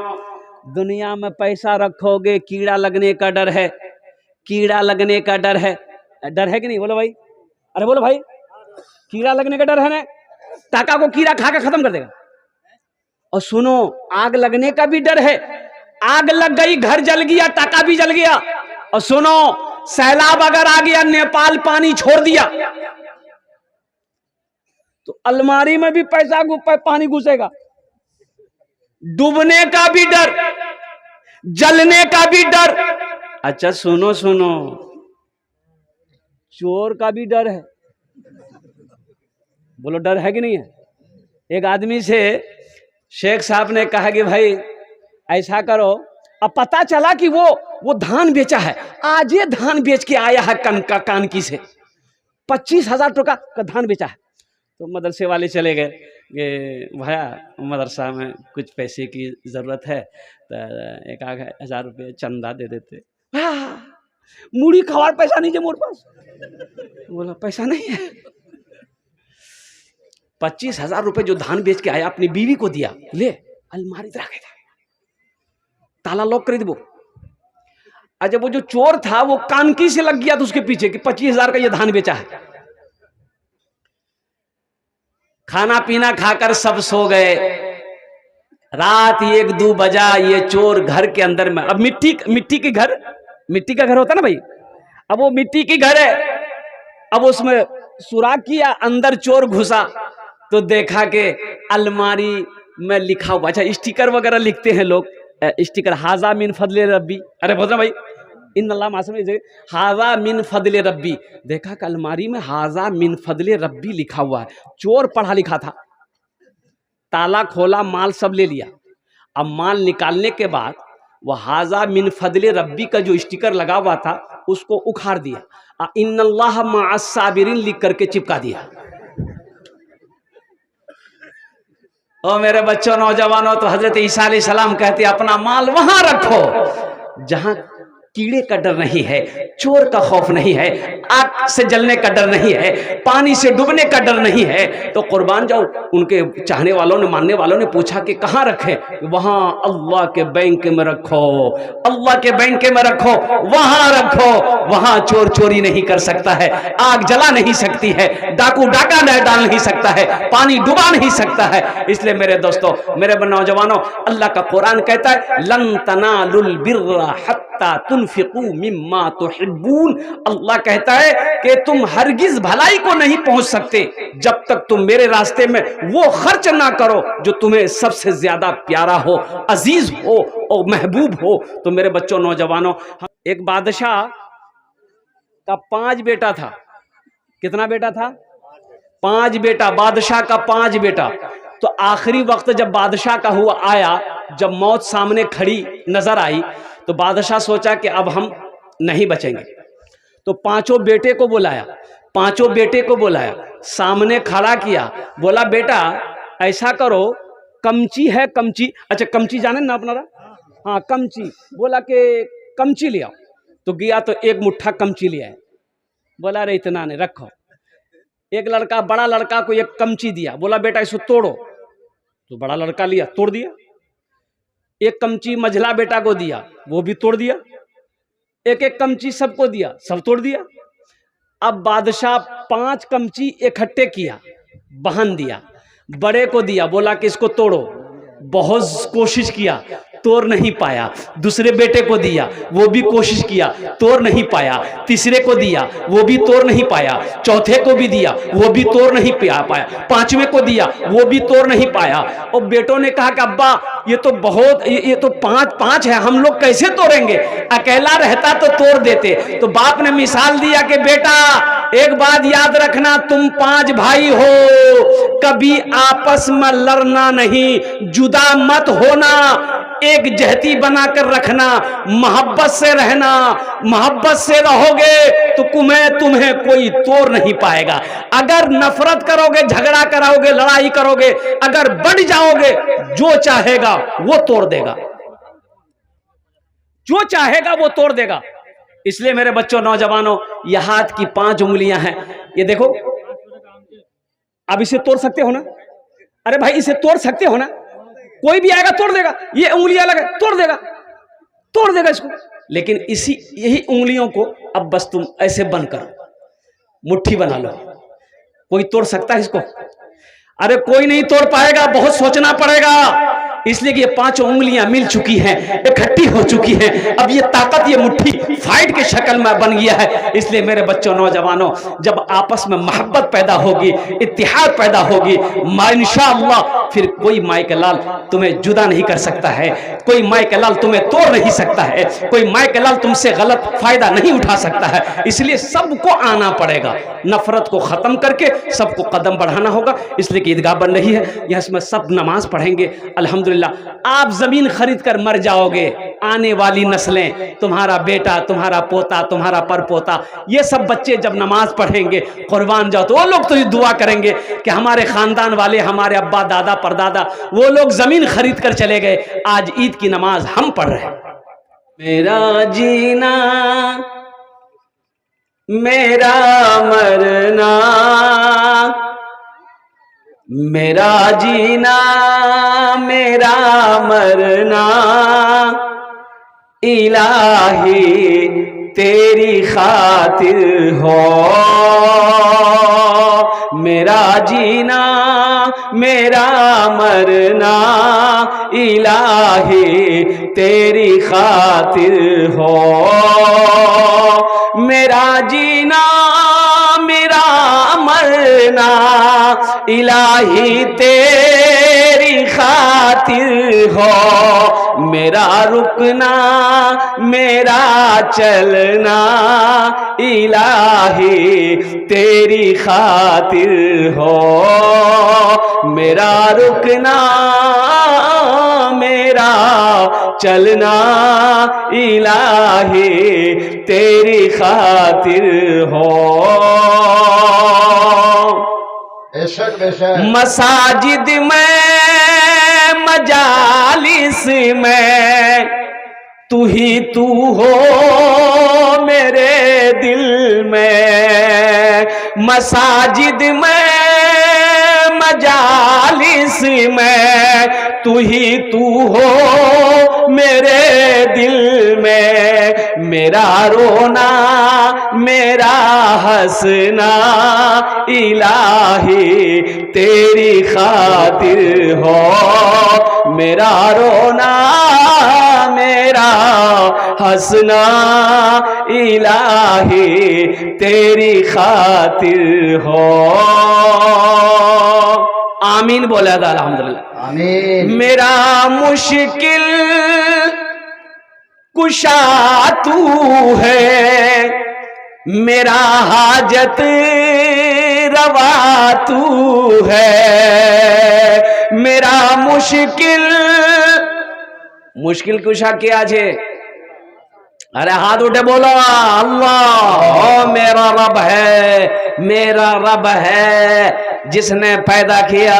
दुनिया में पैसा रखोगे कीड़ा लगने का डर है, कीड़ा लगने का डर है। डर है कि नहीं? बोलो भाई, अरे बोलो भाई, कीड़ा लगने का डर है ना? टाका को कीड़ा खा के खत्म कर देगा। और सुनो, आग लगने का भी डर है, आग लग गई, घर जल गया, टाका भी जल गया। और सुनो, सैलाब अगर आ गया, नेपाल पानी छोड़ दिया, तो अलमारी में भी पैसा पानी घुसेगा। डूबने का भी डर, जलने का भी डर। अच्छा सुनो सुनो, चोर का भी डर है। बोलो डर है कि नहीं है? एक आदमी से शेख साहब ने कहा कि भाई ऐसा करो, अब पता चला कि वो धान बेचा है, आज ये धान बेच के आया है कानकी से, 25,000 टका का धान बेचा है। तो मदरसे वाले चले गए कि भैया मदरसा में कुछ पैसे की ज़रूरत है, तो 1,000 रुपये चंदा दे देते। मूड़ी खवार पैसा नहीं है मोर पास। बोला पैसा नहीं है। 25,000 रुपये जो धान बेच के आया, अपनी बीवी को दिया, ले अलमारी रख के ताला लॉक कर दो। अच्छा वो जो चोर था वो कानकी से लग गया था उसके पीछे कि 25,000 का ये धान बेचा है। खाना पीना खाकर सब सो गए। रात 1-2 बजा, ये चोर घर के अंदर में, अब मिट्टी का घर होता ना भाई, अब वो मिट्टी की घर है, अब उसमें सुराख किया, अंदर चोर घुसा तो देखा कि अलमारी में लिखा हुआ, अच्छा स्टिकर वगैरह लिखते हैं लोग, स्टिकर हाजा मिन फदले रब्बी, अरे बोल रहा भाई इन्नल्लाह मासूम, हाजा मिन फदले रब्बी। देखा कि अलमारी में हाजा मिन फदले रब्बी लिखा हुआ है। चोर पढ़ा लिखा था, ताला खोला, माल सब ले लिया। अब माल निकालने के बाद वह हाजा मिन फदले रब्बी का जो स्टिकर लगा हुआ था उसको उखाड़ दिया। इन्नल्लाह मअस साबिरीन लिख करके चिपका दिया। ओ मेरे बच्चों, नौजवानों, तो हजरत ईसा अलैहिस्सलाम कहते अपना माल वहां रखो जहां कीड़े का डर नहीं है, चोर का खौफ नहीं है, आग से जलने का डर नहीं है, पानी से डूबने का डर नहीं है। तो कुर्बान जाओ। उनके चाहने वालों ने, मानने वालों ने पूछा कि कहाँ रखे? वहां अल्लाह के बैंक में रखो, अल्लाह के बैंक में रखो, वहां रखो। वहां चोर चोरी नहीं कर सकता है, आग जला नहीं सकती है, डाकू डाका नहीं डाल नहीं सकता है, पानी डुबा नहीं सकता है। इसलिए मेरे दोस्तों, मेरे नौजवानों, अल्लाह का कुरान कहता है लन तनालुल बिर्रा हत्ता तुनफिकू मिम्मा तुहिब्बून। अल्लाह कहता है कि तुम हरगिज भलाई को नहीं पहुंच सकते जब तक तुम मेरे रास्ते में वो खर्च ना करो जो तुम्हें सबसे ज्यादा प्यारा हो, अजीज हो और महबूब हो। तो मेरे बच्चों, नौजवानों, एक बादशाह का 5 बेटा था। कितना बेटा था? 5 बेटा। बादशाह का 5 बेटा। तो आखिरी वक्त जब बादशाह का हुआ आया, जब मौत सामने खड़ी नजर आई, तो बादशाह सोचा कि अब हम नहीं बचेंगे। तो 5 बेटे को बुलाया, 5 बेटे को बुलाया, सामने खड़ा किया, बोला बेटा ऐसा करो, कमची है, कमची, अच्छा कमची जाने ना अपना? हाँ कमची। बोला कि कमची ले आओ। तो गया तो एक मुट्ठा कमची ले आया। बोला अरे इतना नहीं, रखो। एक लड़का, बड़ा लड़का को एक कमची दिया, बोला बेटा इसको तोड़ो। तो बड़ा लड़का लिया, तोड़ दिया। एक कमची मझला बेटा को दिया, वो भी तोड़ दिया। एक एक कमची सबको दिया, सब तोड़ दिया। अब बादशाह 5 कमची इकट्ठे किया, बहन दिया, बड़े को दिया, बोला कि इसको तोड़ो। बहुत कोशिश किया, तोड़ नहीं पाया। दूसरे बेटे को दिया, वो भी कोशिश किया, तोड़ नहीं पाया। तीसरे को दिया, वो भी तोड़ नहीं पाया। चौथे को भी दिया, वो भी तोड़ नहीं पाया। 5वें को दिया, वो भी तोड़ नहीं पाया। और बेटों ने कहा कि अब्बा ये तो बहुत, ये तो 5 है, हम लोग कैसे तोड़ेंगे? अकेला रहता तो तोड़ देते। तो बाप ने मिसाल दिया कि बेटा एक बात याद रखना, तुम 5 भाई हो, कभी आपस में लड़ना नहीं, जुदा मत होना, एक जहती बनाकर रखना, मोहब्बत से रहना। मोहब्बत से रहोगे तो तुम्हें कोई तोड़ नहीं पाएगा। अगर नफरत करोगे, झगड़ा कराओगे, लड़ाई करोगे, अगर बढ़ जाओगे, जो चाहेगा वो तोड़ देगा, जो चाहेगा वो तोड़ देगा। इसलिए मेरे बच्चों, नौजवानों, यह हाथ की 5 उंगलियां हैं, ये देखो। अब इसे तोड़ सकते हो ना? अरे भाई इसे तोड़ सकते हो ना? कोई भी आएगा तोड़ देगा। ये उंगलियां लगे, तोड़ देगा, तोड़ देगा इसको। लेकिन यही उंगलियों को अब बस तुम ऐसे बंद करो, मुट्ठी बना लो। कोई तोड़ सकता है इसको? अरे कोई नहीं तोड़ पाएगा, बहुत सोचना पड़ेगा। इसलिए कि ये 5 उंगलियां मिल चुकी हैं, इकट्ठी हो चुकी हैं। अब ये ताकत, ये मुट्ठी फाइट के शक्ल में बन गया है। इसलिए मेरे बच्चों, नौजवानों, जब आपस में मोहब्बत पैदा होगी, इत्तिहाद पैदा होगी, इंशाअल्लाह फिर कोई माई का लाल तुम्हें जुदा नहीं कर सकता है, कोई माई का लाल तुम्हें तोड़ नहीं सकता है, कोई माई का लाल तुमसे गलत फायदा नहीं उठा सकता है। इसलिए सबको आना पड़ेगा, नफरत को खत्म करके सबको कदम बढ़ाना होगा। इसलिए कि ईदगाह बन रही है, यहाँ इसमें सब नमाज पढ़ेंगे अल्हम्दुलिल्लाह। आप जमीन खरीद कर मर जाओगे, आने वाली नस्लें, तुम्हारा बेटा, तुम्हारा पोता, तुम्हारा परपोता, ये सब बच्चे जब नमाज पढ़ेंगे, कुर्बान जाओ, तो वो लोग तो ये दुआ करेंगे कि हमारे खानदान वाले, हमारे अब्बा दादा परदादा, वो लोग जमीन खरीद कर चले गए, आज ईद की नमाज हम पढ़ रहे हैं। मेरा जीना मेरा मरना, मेरा जीना मेरा मरना, इलाही तेरी खातिर हो। मेरा जीना मेरा मरना, इलाही तेरी खातिर हो। मेरा जीना मेरा मरना, इलाही तेरी खातिर हो। मेरा रुकना मेरा चलना, इलाही तेरी खातिर हो। मेरा रुकना मेरा चलना इलाही तेरी खातिर हो। बेशक बेशक। मसाजिद में मजालिस में तू ही तू हो मेरे दिल में। मसाजिद में मजालिस में तू ही तू हो मेरे दिल में। मेरा रोना मेरा हंसना इलाही तेरी खातिर हो। मेरा रोना मेरा हंसना इलाही तेरी खातिर हो। आमीन बोला था अल्हम्दुलिल्लाह। आमीन। मेरा मुश्किल कुशा तू है, मेरा हाजत रवा तू है। मेरा मुश्किल कुशा क्या छे? अरे हाथ उठे बोलो अल्लाह। मेरा रब है, मेरा रब है जिसने पैदा किया।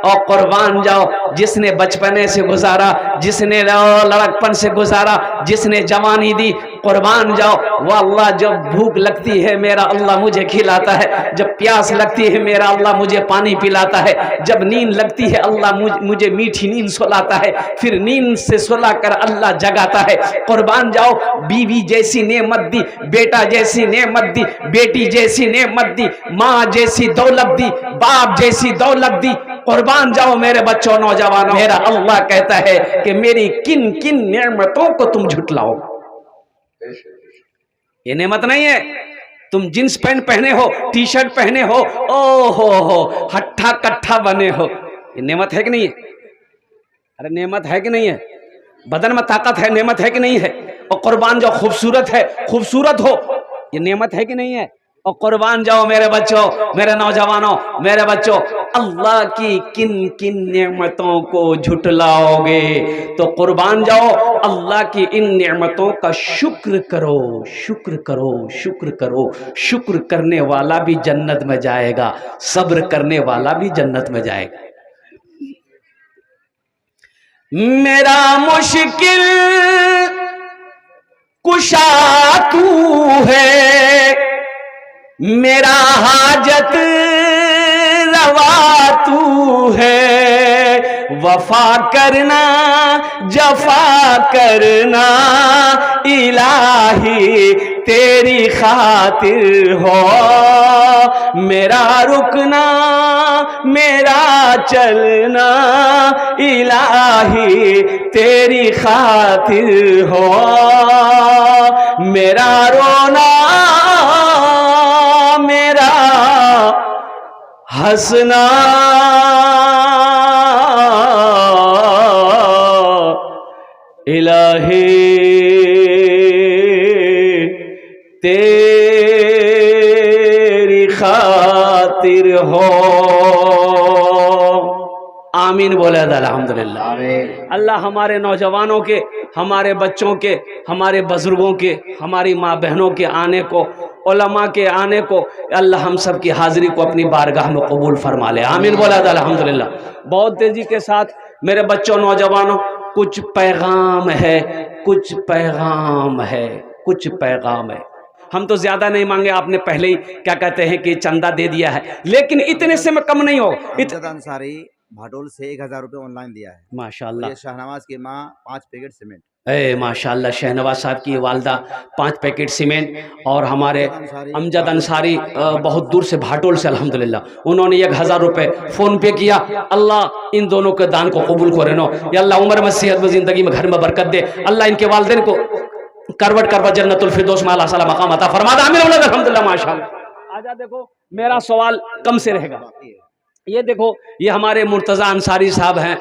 और कुर्बान जाओ जिसने बचपने से गुजारा, जिसने लड़कपन से गुजारा, जिसने जवानी दी। कुर्बान जाओ वो अल्लाह। जब भूख लगती है मेरा अल्लाह मुझे खिलाता है, जब प्यास लगती है मेरा अल्लाह मुझे पानी पिलाता है, जब नींद लगती है अल्लाह मुझे मीठी नींद सुलाता है, फिर नींद से सुला कर अल्लाह जगाता है। कुर्बान जाओ बीवी जैसी नेमत दी, बेटा जैसी नेमत दी, बेटी जैसी नेमत दी, माँ जैसी दौलत दी, बाप जैसी दौलत दी। कुर्बान जाओ मेरे बच्चों नौजवानों। मेरा अल्लाह कहता है कि मेरी किन किन नेमतों को तुम झुटलाओ। ये नेमत नहीं है तुम जींस पैंट पहने हो, टी शर्ट पहने हो, ओ हो हट्ठा कट्ठा बने हो। ये नेमत है कि नहीं है? अरे नेमत है कि नहीं है? बदन में ताकत है, नेमत है कि नहीं है? और कुर्बान जाओ खूबसूरत है, खूबसूरत हो, ये नेमत है कि नहीं है? और कुर्बान जाओ मेरे बच्चों, मेरे नौजवानों, मेरे बच्चों, अल्लाह की किन किन नेमतों को झुटलाओगे? तो कुर्बान जाओ अल्लाह की इन नेमतों का शुक्र करो, शुक्र करो, शुक्र करो। शुक्र करने वाला भी जन्नत में जाएगा, सब्र करने वाला भी जन्नत में जाएगा। मेरा मुश्किल कुशा तू है, मेरा हाजत रवा तू है। वफा करना जफा करना इलाही तेरी खातिर हो। मेरा रुकना मेरा चलना इलाही तेरी खातिर हो। मेरा रोना मेरा हंसना इलाही तेरी खातिर हो। आमीन बोले अल्हम्दुलिल्लाह। अल्लाह हमारे नौजवानों के, हमारे बच्चों के, हमारे बुजुर्गों के, हमारी माँ बहनों के आने को, उलमा के आने को, अल्लाह हम सब की हाजिरी को अपनी बारगाह में कबूल फरमा ले। आमीन बोला अल्हम्दुलिल्लाह। बहुत तेजी के साथ मेरे बच्चों नौजवानों, कुछ पैगाम है, कुछ पैगाम है, कुछ पैगाम है। हम तो ज्यादा नहीं मांगे, आपने पहले ही क्या कहते हैं कि चंदा दे दिया है, लेकिन इतने से में कम नहीं हो। अंसारी भाटोल से 1000 रुपए ऑनलाइन दिया है। माशाल्लाह। ये शहनवाज की माँ 5 पैकेट सीमेंट। माशाल्लाह शहनवाज साहब की वालदा 5 पैकेट सीमेंट, और हमारे अमजद अंसारी बहुत दूर से भाटोल से अल्हम्दुलिल्लाह उन्होंने 1000 रुपए फ़ोन पे किया। अल्लाह इन दोनों के दान को कबूल करे नो। या अल्लाह उम्र में, सेहत में, ज़िंदगी में, घर में बरकत दे। अल्लाह इनके वालिदैन को करवट करवट जन्नतुल फिरदौस में आला साला मकाम अता फरमा दे। आमीन अल्हम्दुलिल्लाह माशाल्लाह। आजा देखो मेरा सवाल कम से रहेगा। ये देखो ये हमारे मुर्तज़ा अंसारी साहब हैं,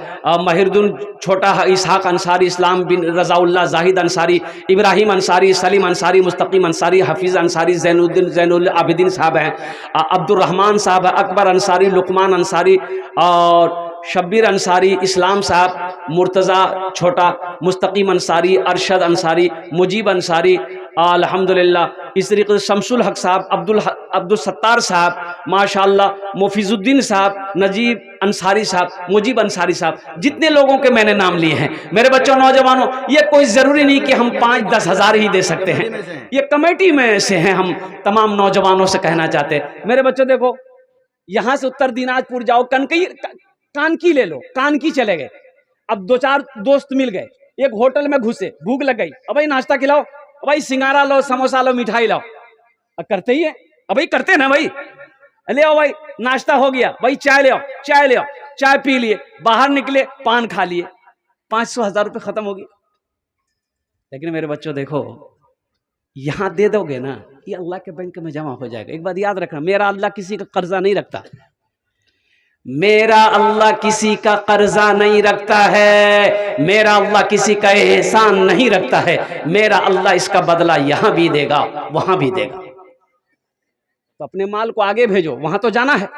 महिरुद्दीन छोटा इसहाक अंसारी, इस्लाम बिन रज़ाउल्लाह जाहिद अंसारी, इब्राहिम अंसारी, सलीम अंसारी, मुस्तकीम अंसारी, हफीज़ अंसारी, ज़ैनुल आबिदीन साहब हैं, अब्दुर्रहमान साहब हैं, अकबर अंसारी, लुकमान अंसारी और शब्बीर अंसारी, इस्लाम साहब, मुर्तज़ा छोटा, मुस्तकीम अंसारी, अरशद अंसारी, मुजीब अंसारी, अल्हम्दुलिल्लाह। इस तरीके से शमसुल हक साहब, अब्दुल सत्तार साहब, माशाअल्लाह, मुफीजुद्दीन साहब, नजीब अंसारी साहब, मुजीब अंसारी साहब, जितने लोगों के मैंने नाम लिए हैं मेरे बच्चों नौजवानों, ये कोई ज़रूरी नहीं कि हम 5-10 हज़ार ही दे सकते हैं, ये कमेटी में से हैं। हम तमाम नौजवानों से कहना चाहते हैं मेरे बच्चों, देखो यहाँ से उत्तर दिनाजपुर जाओ, कानकी ले लो, कानकी चले गए, अब 2-4 दोस्त मिल गए, एक होटल में घुसे, भूख लग गई, अब भाई नाश्ता खिलाओ, अब भाई सिंगारा लो, समोसा लो, मिठाई लाओ, अब करते ही है, अब भाई करते ना भाई, ले आओ भाई नाश्ता हो गया, भाई चाय ले आओ, चाय ले आओ, चाय पी लिए, बाहर निकले, पान खा लिए, 500-1000 रुपये खत्म हो गए। लेकिन मेरे बच्चों देखो, यहां दे दोगे ना, ये अल्लाह के बैंक में जमा हो जाएगा। एक बात याद रखना, मेरा अल्लाह किसी का कर्जा नहीं रखता, मेरा अल्लाह किसी का कर्जा नहीं रखता है, मेरा अल्लाह किसी का एहसान नहीं रखता है, मेरा अल्लाह इसका बदला यहां भी देगा, वहां भी देगा। तो अपने माल को आगे भेजो, वहां तो जाना है,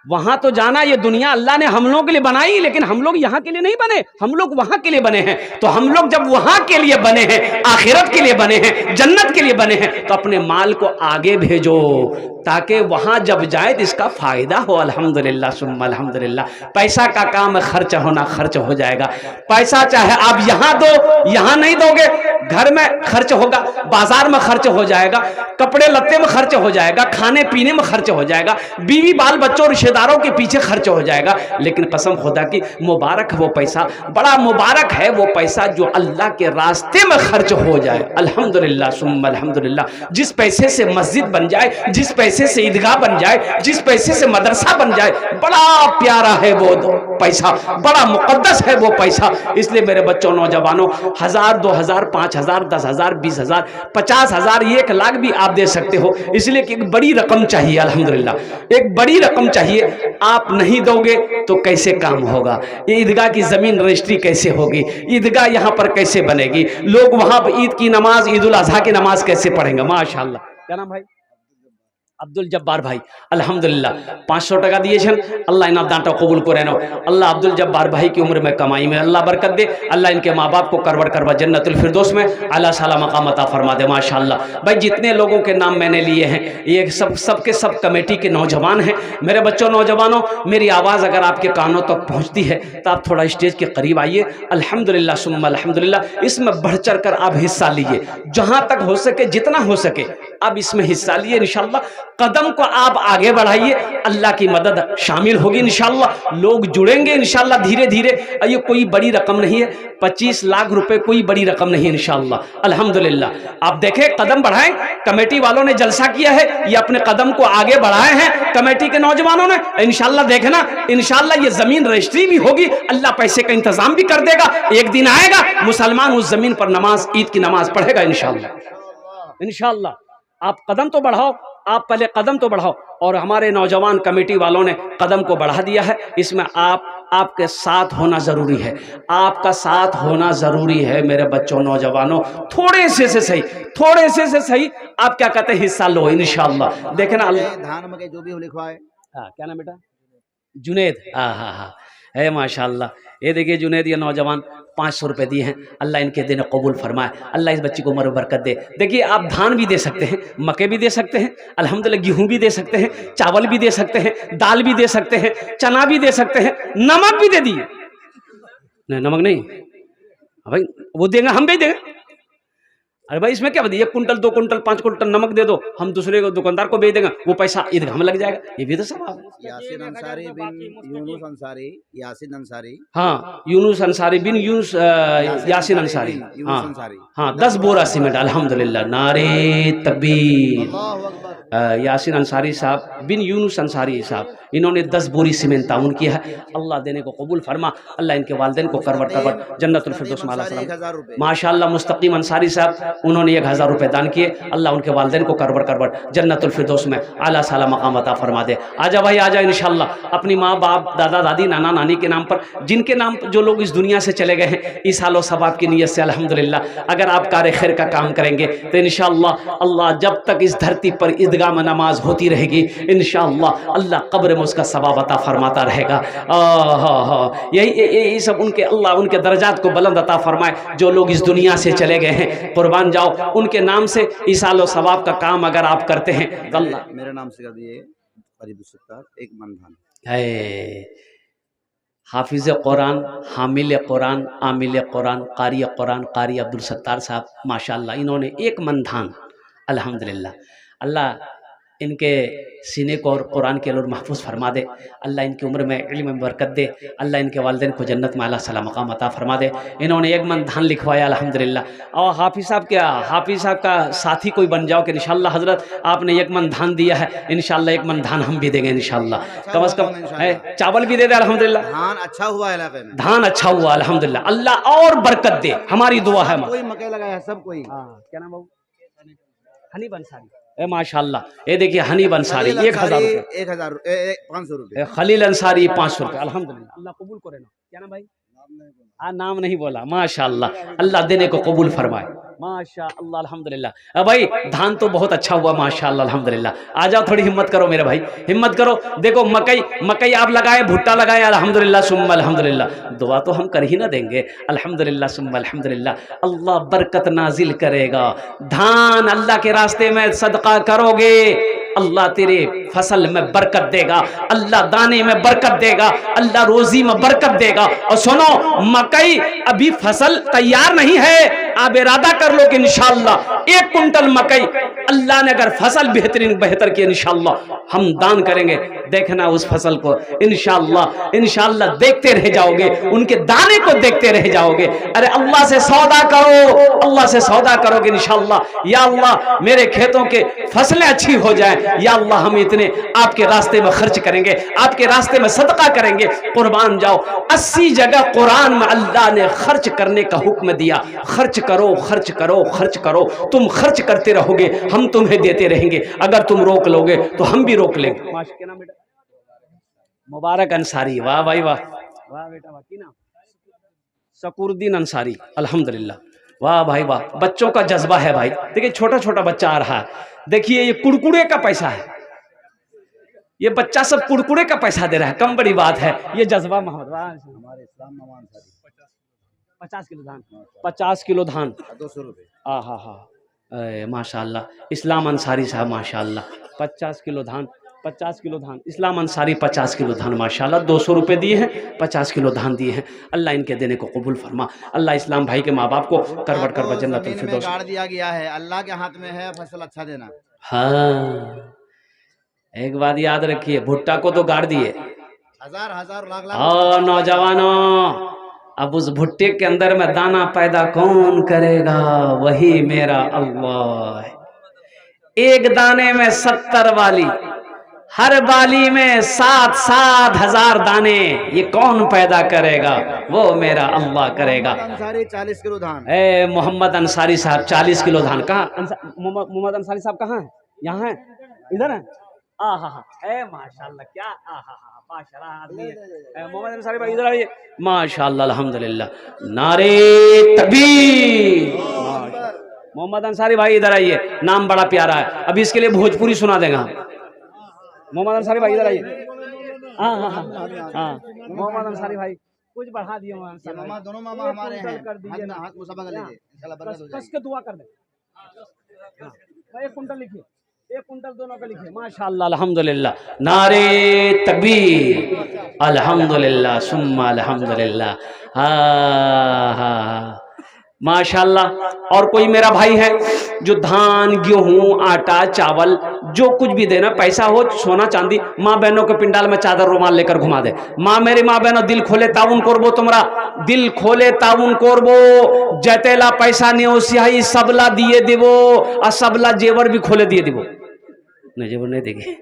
वहां तो जाना। ये दुनिया अल्लाह ने हम लोगों के लिए बनाई, लेकिन हम लोग यहाँ के लिए नहीं बने, हम लोग वहां के लिए बने हैं। तो हम लोग जब वहां के लिए बने हैं, आखिरत के लिए बने हैं, जन्नत के लिए बने हैं, तो अपने माल को आगे भेजो ताकि वहां जब जाए तो इसका फायदा हो। अल्हम्दुलिल्लाह सुम्मा अल्हम्दुलिल्लाह। पैसा का काम खर्च होना, खर्च हो जाएगा। पैसा चाहे आप यहां दो, यहां नहीं दोगे, घर में खर्च होगा, बाजार में खर्च हो जाएगा, कपड़े लत्ते में खर्च हो जाएगा, खाने पीने में खर्च हो जाएगा, बीवी बाल बच्चों रिश्तेदारों के पीछे खर्च हो जाएगा। लेकिन कसम खुदा की मुबारक है वो पैसा, बड़ा मुबारक है वो पैसा जो अल्लाह के रास्ते में खर्च हो जाए। अल्हम्दुलिल्लाह सुम्मा अल्हम्दुलिल्लाह। जिस पैसे से मस्जिद बन जाए, जिस पैसे से ईदगाह बन जाए, जिस पैसे से मदरसा बन जाए, बड़ा प्यारा है वो पैसा, बड़ा मुकद्दस है वो पैसा। इसलिए मेरे बच्चों नौजवानों, 1000, 2000, 5000, 10,000, 20,000, 50,000, 1 लाख भी आप दे सकते हो। इसलिए कि एक बड़ी रकम चाहिए, अल्हम्दुलिल्लाह एक बड़ी रकम चाहिए। आप नहीं दोगे तो कैसे काम होगा? ये ईदगाह की जमीन रजिस्ट्री कैसे होगी? ईदगाह यहाँ पर कैसे बनेगी? लोग वहां पर ईद की नमाज, ईद उल अजहा की नमाज कैसे पढ़ेंगे? माशाअल्लाह। क्या नाम भाई? अब्दुल जब्बार भाई, अल्हम्दुलिल्लाह 500 टका दिए अल्लाह इनाम दांटा कबूल करे नो। अल्लाह अब्दुल जब्बार भाई की उम्र में, कमाई में अल्लाह बरकत दे। अल्लाह इनके माँ बाप को करवर करवा जन्नतुल फिरदौस में आला साला मकाम अता फरमा दे। माशाअल्लाह भाई, जितने लोगों के नाम मैंने लिए हैं, ये सब के सब कमेटी के नौजवान हैं। मेरे बच्चों नौजवानों, मेरी आवाज़ अगर आपके कानों तक पहुँचती है तो आप थोड़ा स्टेज के करीब आइए। अल्हम्दुलिल्लाह सुम्मा अल्हम्दुलिल्लाह। इसमें बढ़ चढ़ कर आप हिस्सा लीजिए, जहाँ तक हो सके, जितना हो सके आप इसमें हिस्सा लिए। इंशाअल्लाह कदम को आप आगे बढ़ाइए, अल्लाह की मदद शामिल होगी इंशाअल्लाह। लोग जुड़ेंगे इंशाअल्लाह धीरे धीरे। ये कोई बड़ी रकम नहीं है, 25 लाख रुपए कोई बड़ी रकम नहीं है इंशाअल्लाह। अल्हम्दुलिल्लाह आप देखें, कदम बढ़ाएं। कमेटी वालों ने जलसा किया है, ये अपने कदम को आगे बढ़ाए हैं कमेटी के नौजवानों ने। इंशाअल्लाह देखना, इंशाअल्लाह ये जमीन रजिस्ट्री भी होगी, अल्लाह पैसे का इंतजाम भी कर देगा। एक दिन आएगा मुसलमान उस जमीन पर नमाज, ईद की नमाज पढ़ेगा इंशाअल्लाह। इंशाअल्लाह आप कदम तो बढ़ाओ, आप पहले कदम तो बढ़ाओ। और हमारे नौजवान कमेटी वालों ने कदम को बढ़ा दिया है। इसमें आपके साथ होना ज़रूरी है, आपका साथ होना ज़रूरी है। मेरे बच्चों नौजवानों, थोड़े से सही, थोड़े से सही आप क्या कहते हैं, हिस्सा लो इंशाअल्लाह। देखे ना, धान में जो भी लिखवा है। हाँ, क्या नाम बेटा? जुनेद। हाँ है माशाअल्लाह। ये देखिए जुनेद, ये नौजवान 500 रुपये दिए हैं। अल्लाह इनके दिन कबूल फरमाए, अल्लाह इस बच्ची को उम्र बरकत दे। देखिए आप धान भी दे सकते हैं, मक्के भी दे सकते हैं, अल्हम्दुलिल्लाह गेहूं भी दे सकते हैं, चावल भी दे सकते हैं, दाल भी दे सकते हैं, चना भी दे सकते हैं, नमक भी दे दिए। नहीं नमक नहीं भाई, वो देंगे, हम भी देंगे। अरे भाई इसमें क्या बताइए, 1 कुंटल 2 कुंटल 5 कुंटल नमक दे दो, हम दूसरे को दुकानदार को बेच देंगे, वो पैसा ईदगाह में लग जाएगा। ये भी तो सब यासीन अंसारी बिन यूनुस अंसारी, यासीन अंसारी, हाँ यूनुस अंसारी बिन यूनुस यासीन अंसारी, हाँ 10 बोरा सीमेंट। अल्हम्दुलिल्लाह नारे तकबीर। यासीन अंसारी साहब बिन यूनुस अंसारी साहब, इन्होंने 10 बोरी सीमेंट ताउन किया है। अल्लाह देने को कबूल फरमा, अल्लाह इनके वालिदैन को करवट करवट जन्नतुल फिरदौस में आला। माशाअल्लाह मुस्तकीम अंसारी साहब, उन्होंने 1000 रुपये दान किए। अल्लाह उनके वालिदैन को करवट करवट जन्नतुल फिरदौस में आला साला मकाम अता फरमा दे। आजा भाई आजा, इंशाअल्लाह अपनी माँ बाप, दादा दादी, नाना नानी के नाम पर, जिनके नाम जो लोग इस दुनिया से चले गए हैं, इस हाल और सवाब की नीयत से अल्हम्दुलिल्लाह अगर आप कार खैर का काम करेंगे तो इंशाअल्लाह अल्लाह जब तक इस धरती पर ईदगाह ईदगाह में नमाज होती रहेगी, इंशाअल्लाह अल्लाह कब्र में उसका सवाब अता फरमाता रहेगा। यही सब उनके अल्लाह उनके दर्जात को बुलंद अता फरमाए। जो लोग इस दुनिया से चले गए हैं, कुर्बान जाओ उनके नाम से ईसाल व सवाब का काम अगर आप करते हैं तो अल्लाह मेरे नाम से कर दिए करीब 70 एक मन धान है। हाफिज कुरान, हामिल कुरान, आमिल कुरान, कारी अब्दुल सत्तार साहब, माशाअल्लाह इन्होंने एक मन धान, अल्हम्दुलिल्लाह। अल्लाह इनके सीने को और कुरान के नूर महफूज फरमा दे। अल्लाह इनकी उम्र में इल्म में बरकत दे। अल्लाह इनके वालिदैन को जन्नत में आला सलाम मकाम अता फरमा दे। इन्होंने एक मन धान लिखवाया, अल्हम्दुलिल्लाह। और हाफिज साहब का साथी कोई बन जाओ कि इंशाअल्लाह हजरत आपने एक मन धान दिया है, इंशाअल्लाह एक मन धान हम भी देंगे इंशाअल्लाह। कम से कम है चावल भी दे दे, अल्हम्दुलिल्लाह। धान अच्छा हुआ इलाके में, धान अच्छा हुआ अल्हम्दुलिल्लाह। अल्लाह और बरकत दे, हमारी दुआ है। कोई मकई लगाया है सब कोई। क्या नाम बाबू? हनी बंसारी। माशाअल्लाह, ये देखिए हनी बंसारी 1000 रुपये, 500 रुपये। खलील अंसारी 500 रुपये, अल्हम्दुलिल्लाह। अल्लाह कबूल करे ना। क्या नाम भाई? हाँ, नाम नहीं बोला, माशाअल्लाह। अल्लाह देने को कबूल फरमाए, माशाअल्लाह अल्हम्दुलिल्लाह। अब भाई धान तो बहुत अच्छा हुआ माशाअल्लाह अल्हम्दुलिल्लाह। आ जाओ, थोड़ी हिम्मत करो मेरे भाई, हिम्मत करो। देखो मकई आप लगाए, भुट्टा लगाए, अल्हम्दुलिल्लाह सुम्मा अल्हम्दुलिल्लाह। दुआ तो हम कर ही ना देंगे, अल्हम्दुलिल्लाह सुम्मा अल्हम्दुलिल्लाह। अल्लाह बरकत नाजिल करेगा। धान अल्लाह के रास्ते में सदका करोगे, अल्लाह तेरे फसल में बरकत देगा, अल्लाह दाने में बरकत देगा, अल्लाह रोजी में बरकत देगा। और सुनो, मकई अभी फसल तैयार नहीं है, आप इरादा कर लो कि इंशाअल्लाह 1 कुंटल मकई अल्लाह ने अगर फसल बेहतर की इंशाअल्लाह हम दान करेंगे। देखना उस फसल को इंशाअल्लाह देखते रह जाओगे, उनके दाने को देखते रह जाओगे। अरे अल्लाह से सौदा करो, अल्लाह से सौदा करोगे इंशाअल्लाह। या अल्लाह मेरे खेतों के फसलें अच्छी हो जाए, या अल्लाह हम इतने आपके रास्ते में खर्च करेंगे, आपके रास्ते में सदका करेंगे। कुर्बान जाओ, 80 जगह कुरान में अल्लाह ने खर्च करने का हुक्म दिया। खर्च करो, खर्च करो, खर्च करो। तुम खर्च करते रहोगे, हम तुम्हें देते रहेंगे। अगर तुम रोक लोगे तो हम भी रोक लेंगे। मुबारक अंसारी, वाह भाई वाह, वाह बेटा वाह। की नाम? शकूरुद्दीन अंसारी, अल्हम्दुलिल्लाह। वाह भाई वाह, बच्चों का जज्बा है भाई। देखिए छोटा छोटा बच्चा आ रहा है, देखिए ये कुड़कुड़े का पैसा है, ये बच्चा सब कुड़कुड़े का पैसा दे रहा है, कम बड़ी बात है। ये जज्बा मोहम्मद हमारे इस्लाम में 50 किलो धान, 50 किलो धान 200 रुपये। हाँ माशाअल्लाह। इस्लाम अंसारी साहब माशाअल्लाह, 50 किलो धान, 50 किलो धान। इस्लाम अंसारी 50 किलो धान माशाअल्लाह, 200 रुपये दिए हैं, 50 किलो धान दिए हैं। अल्लाह इनके देने को कबूल फरमा। अल्लाह इस्लाम भाई के माँ बाप को करवट कर जन्नतुल फिरदौस गाड़ दिया गया है, अल्लाह के हाथ में है फसल अच्छा देना। हाँ, एक बात याद रखिए, भुट्टा को तो गाड़ दिए, हजार लाख नौजवानों, अब उस भुट्टे के अंदर में दाना पैदा कौन करेगा? वही मेरा अल्लाह। एक दाने में 70 वाली, हर बाली में 7-7 हजार दाने, ये कौन पैदा करेगा? वो मेरा अल्लाह करेगा। अंसारी 40 किलो धान। मोहम्मद अंसारी साहब 40 किलो धान। कहाँ मोहम्मद अंसारी साहब कहाँ है? यहाँ है, इधर है। माशाल्लाह, क्या माशाल्लाह आदमी है मोहम्मद अंसारी भाई, इधर आइए। माशाल्लाह अल्हम्दुलिल्लाह, नारे तकबीर। मोहम्मद अंसारी भाई इधर आइए, नाम बड़ा प्यारा है, अभी इसके लिए भोजपुरी सुना देगा। मोहम्मद अंसारी भाई इधर आइए। हाँ, मोहम्मद अंसारी भाई कुछ बढ़ा दिए। मामा, दोनों मामा हमारे हैं, कर दीजिए ना, हाथ मुसाफा कर लीजिए, इंशाल्लाह बरकत हो कस जाएगी। के दुआ कर दे। 1 कुंटल लिखिए, 1 कुंटल दोनों का लिखिए। माशाअल्लाह अल्हम्दुलिल्लाह, नारे तकबीर, अल्हम्दुलिल्लाह सुम्मा अल्हम्दुलिल्लाह। हाँ माशाअल्लाह। और कोई मेरा भाई है जो धान, गेहूं, आटा, चावल, जो कुछ भी देना, पैसा हो, सोना चांदी, माँ बहनों के पिंडाल में चादर रुमाल लेकर घुमा दे। मेरी माँ बहनों दिल खोले ताउन करबो, तुम्हारा दिल खोले ताउन करबो। जतेला पैसा नहीं सियाही सबला दिए देवो, और सबला जेवर भी खोले दिए देवो। नहीं जेवर नहीं देगी,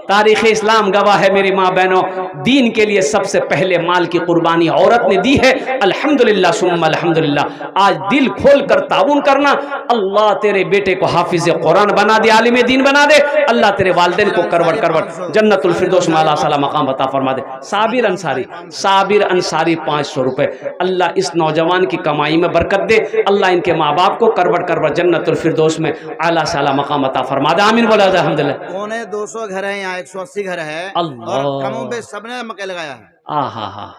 तारीख़ इस्लाम गवाह है मेरी माँ बहनों, दीन के लिए सबसे पहले माल की कुर्बानी औरत ने दी है। अल्हम्दुलिल्लाह सुम्मा अल्हम्दुलिल्लाह। आज दिल खोल कर ताउन करना। अल्लाह तेरे बेटे को हाफिज़ कुरान बना दे, आलिम दीन बना दे। अल्लाह तेरे वालिदैन को करवट करवट जन्नतुल फिरदौस में आला साला मकाम अता फरमा दे। साबिर अंसारी 500 रुपये। अल्लाह इस नौजवान की कमाई में बरकत दे। अल्लाह इनके माँ बाप को करवट करवट जन्नतुल फिरदौस में आला साला मकाम अता फरमा दे। आमीन बोला अल्हम्दुलिल्लाह। पौने 200 घर है यहाँ, 180 घर है और कमों पे सबने मक्के लगाया है। हाँ,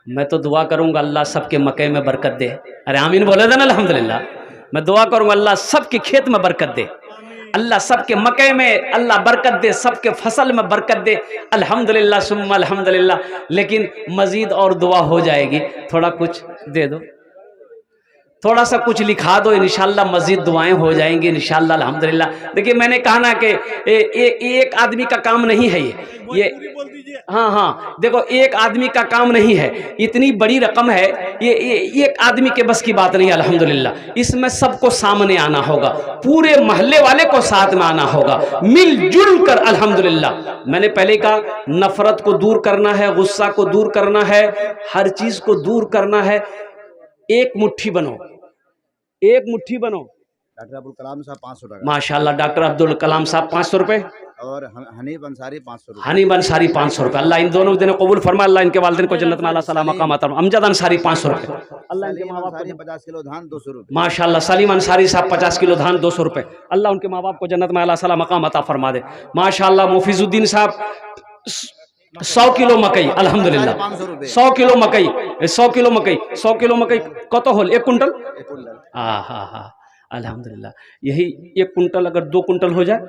मैं तो दुआ करूंगा अल्लाह सबके मक्के में बरकत दे। अरे आमीन बोले थे ना अल्हम्दुलिल्लाह। मैं दुआ करूंगा अल्लाह सबके खेत में बरकत दे, अल्लाह सबके मक्के में अल्लाह बरकत दे, सबके फसल में बरकत दे। अल्हम्दुलिल्लाह सुम्मा अल्हम्दुलिल्लाह। लेकिन मजीद और दुआ हो जाएगी, थोड़ा कुछ दे दो, थोड़ा सा कुछ लिखा दो, इंशाल्लाह मजीद दुआएं हो जाएंगी इंशाल्लाह अल्हम्दुलिल्लाह। देखिए मैंने कहा ना कि एक आदमी का काम नहीं है ये हाँ, देखो एक आदमी का काम नहीं है, इतनी बड़ी रकम है, ये एक आदमी के बस की बात नहीं है अल्हम्दुलिल्लाह। इसमें सबको सामने आना होगा, पूरे मोहल्ले वाले को साथ में आना होगा, मिलजुल कर अल्हम्दुलिल्लाह। मैंने पहले कहा नफरत को दूर करना है, गुस्सा को दूर करना है, हर चीज को दूर करना है। एक मुट्ठी बनो, एक मुट्ठी बनो। डॉक्टर अब्दुल कलाम साहब 500 टका माशाल्लाह, डॉक्टर अब्दुल कलाम साहब 500 रुपये और हनीफ अंसारी 500 रुपये। हनीफ अंसारी 500 रुपये। अल्लाह इन दोनों दिन कबूल फरमा, अल्लाह इनके वालिदैन को जन्नत में आला सलाम मकाम अता। अमजद अंसारी 500 रुपये। अल्लाह इनके माँ बाप को 50 किलो धान 200 रुपये। माशाल्लाह। सलीम अंसारी साहब 50 किलो धान 200 रुपये। अल्लाह उनके माँ बाप को जन्नत में आला सलाम मकाम अता फरमा दे। माशाल्लाह। मुफीजुद्दीन साहब 100 किलो मकई अल्हम्दुलिल्लाह। 100 किलो मकई 100 किलो मकई 100 किलो मकई कत होल 1 कुंटल। हाँ अल्हम्दुलिल्लाह। यही 1 कुंटल अगर 2 कुंटल हो जाए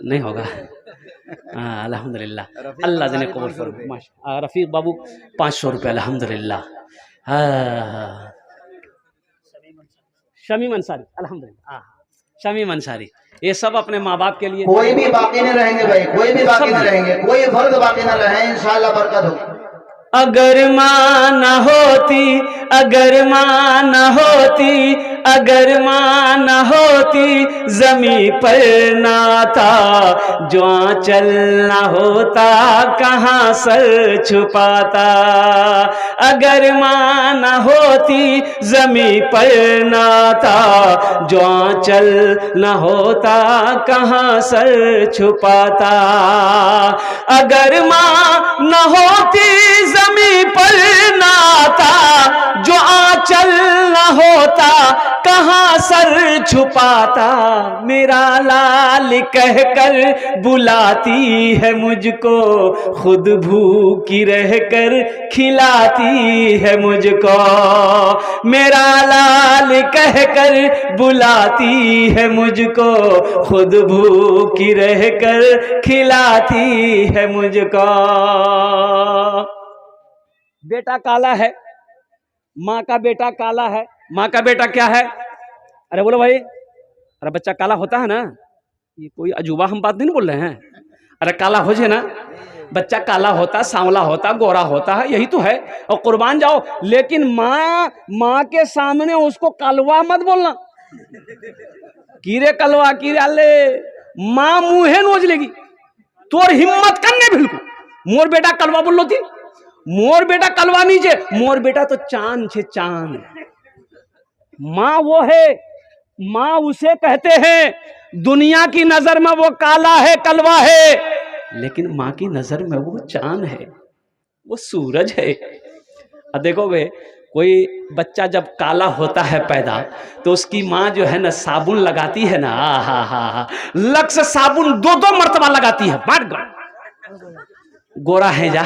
नहीं होगा। अल्हम्दुलिल्लाह। अल्लाह जने कबूल फरमाए। रफीक बाबू 500 रुपये अल्हम्दुलिल्लाह। शमीम अंसारी अल्हम्दुलिल्लाह। शमीम अंसारी, ये सब अपने माँ बाप के लिए। कोई भी बाकी नहीं रहेंगे भाई, कोई भी बाकी नहीं रहेंगे, कोई फर्द बाकी ना रहे, इंशाल्लाह बरकत होगी। अगर माँ न होती, अगर माँ न होती, अगर माँ न होती, जमी पर ना था, जो आंचल न होता कहाँ सर छुपाता। अगर माँ न होती, जमी पर ना था, जो आंचल न होता कहाँ सर छुपाता। अगर माँ न होती, जमी पर ना था, जो आंचल न होता कहाँ सर छुपाता। मेरा लाल कहकर बुलाती है मुझको, खुद भूखी रहकर खिलाती है मुझको। मेरा लाल कहकर बुलाती है मुझको, खुद भूखी रहकर खिलाती है मुझको। बेटा काला है, माँ का बेटा काला है। माँ का बेटा क्या है? अरे बोलो भाई, अरे बच्चा काला होता है ना, ये कोई अजूबा हम बात नहीं बोल रहे हैं। अरे काला हो जाए ना, बच्चा काला होता, सांवला होता, गोरा होता है, यही तो है। और कुर्बान जाओ, लेकिन माँ के सामने उसको कलवा मत बोलना। कीरे कलवा कीरे अल्ले, माँ मुँहे नोच लेगी। तोर हिम्मत करने बिल्कुल मोर बेटा कलवा बोल लो थी। मोर बेटा कलवा नीचे, मोर बेटा तो चांद छे चांद। माँ वो है, माँ उसे कहते हैं दुनिया की नजर में वो काला है, कलवा है, लेकिन माँ की नजर में वो चांद है, वो सूरज है। अब देखो वे, कोई बच्चा जब काला होता है पैदा, तो उसकी माँ जो है ना साबुन लगाती है ना, हा लक्स साबुन 2-2 मर्तबा लगाती है। बाट गोरा है जा,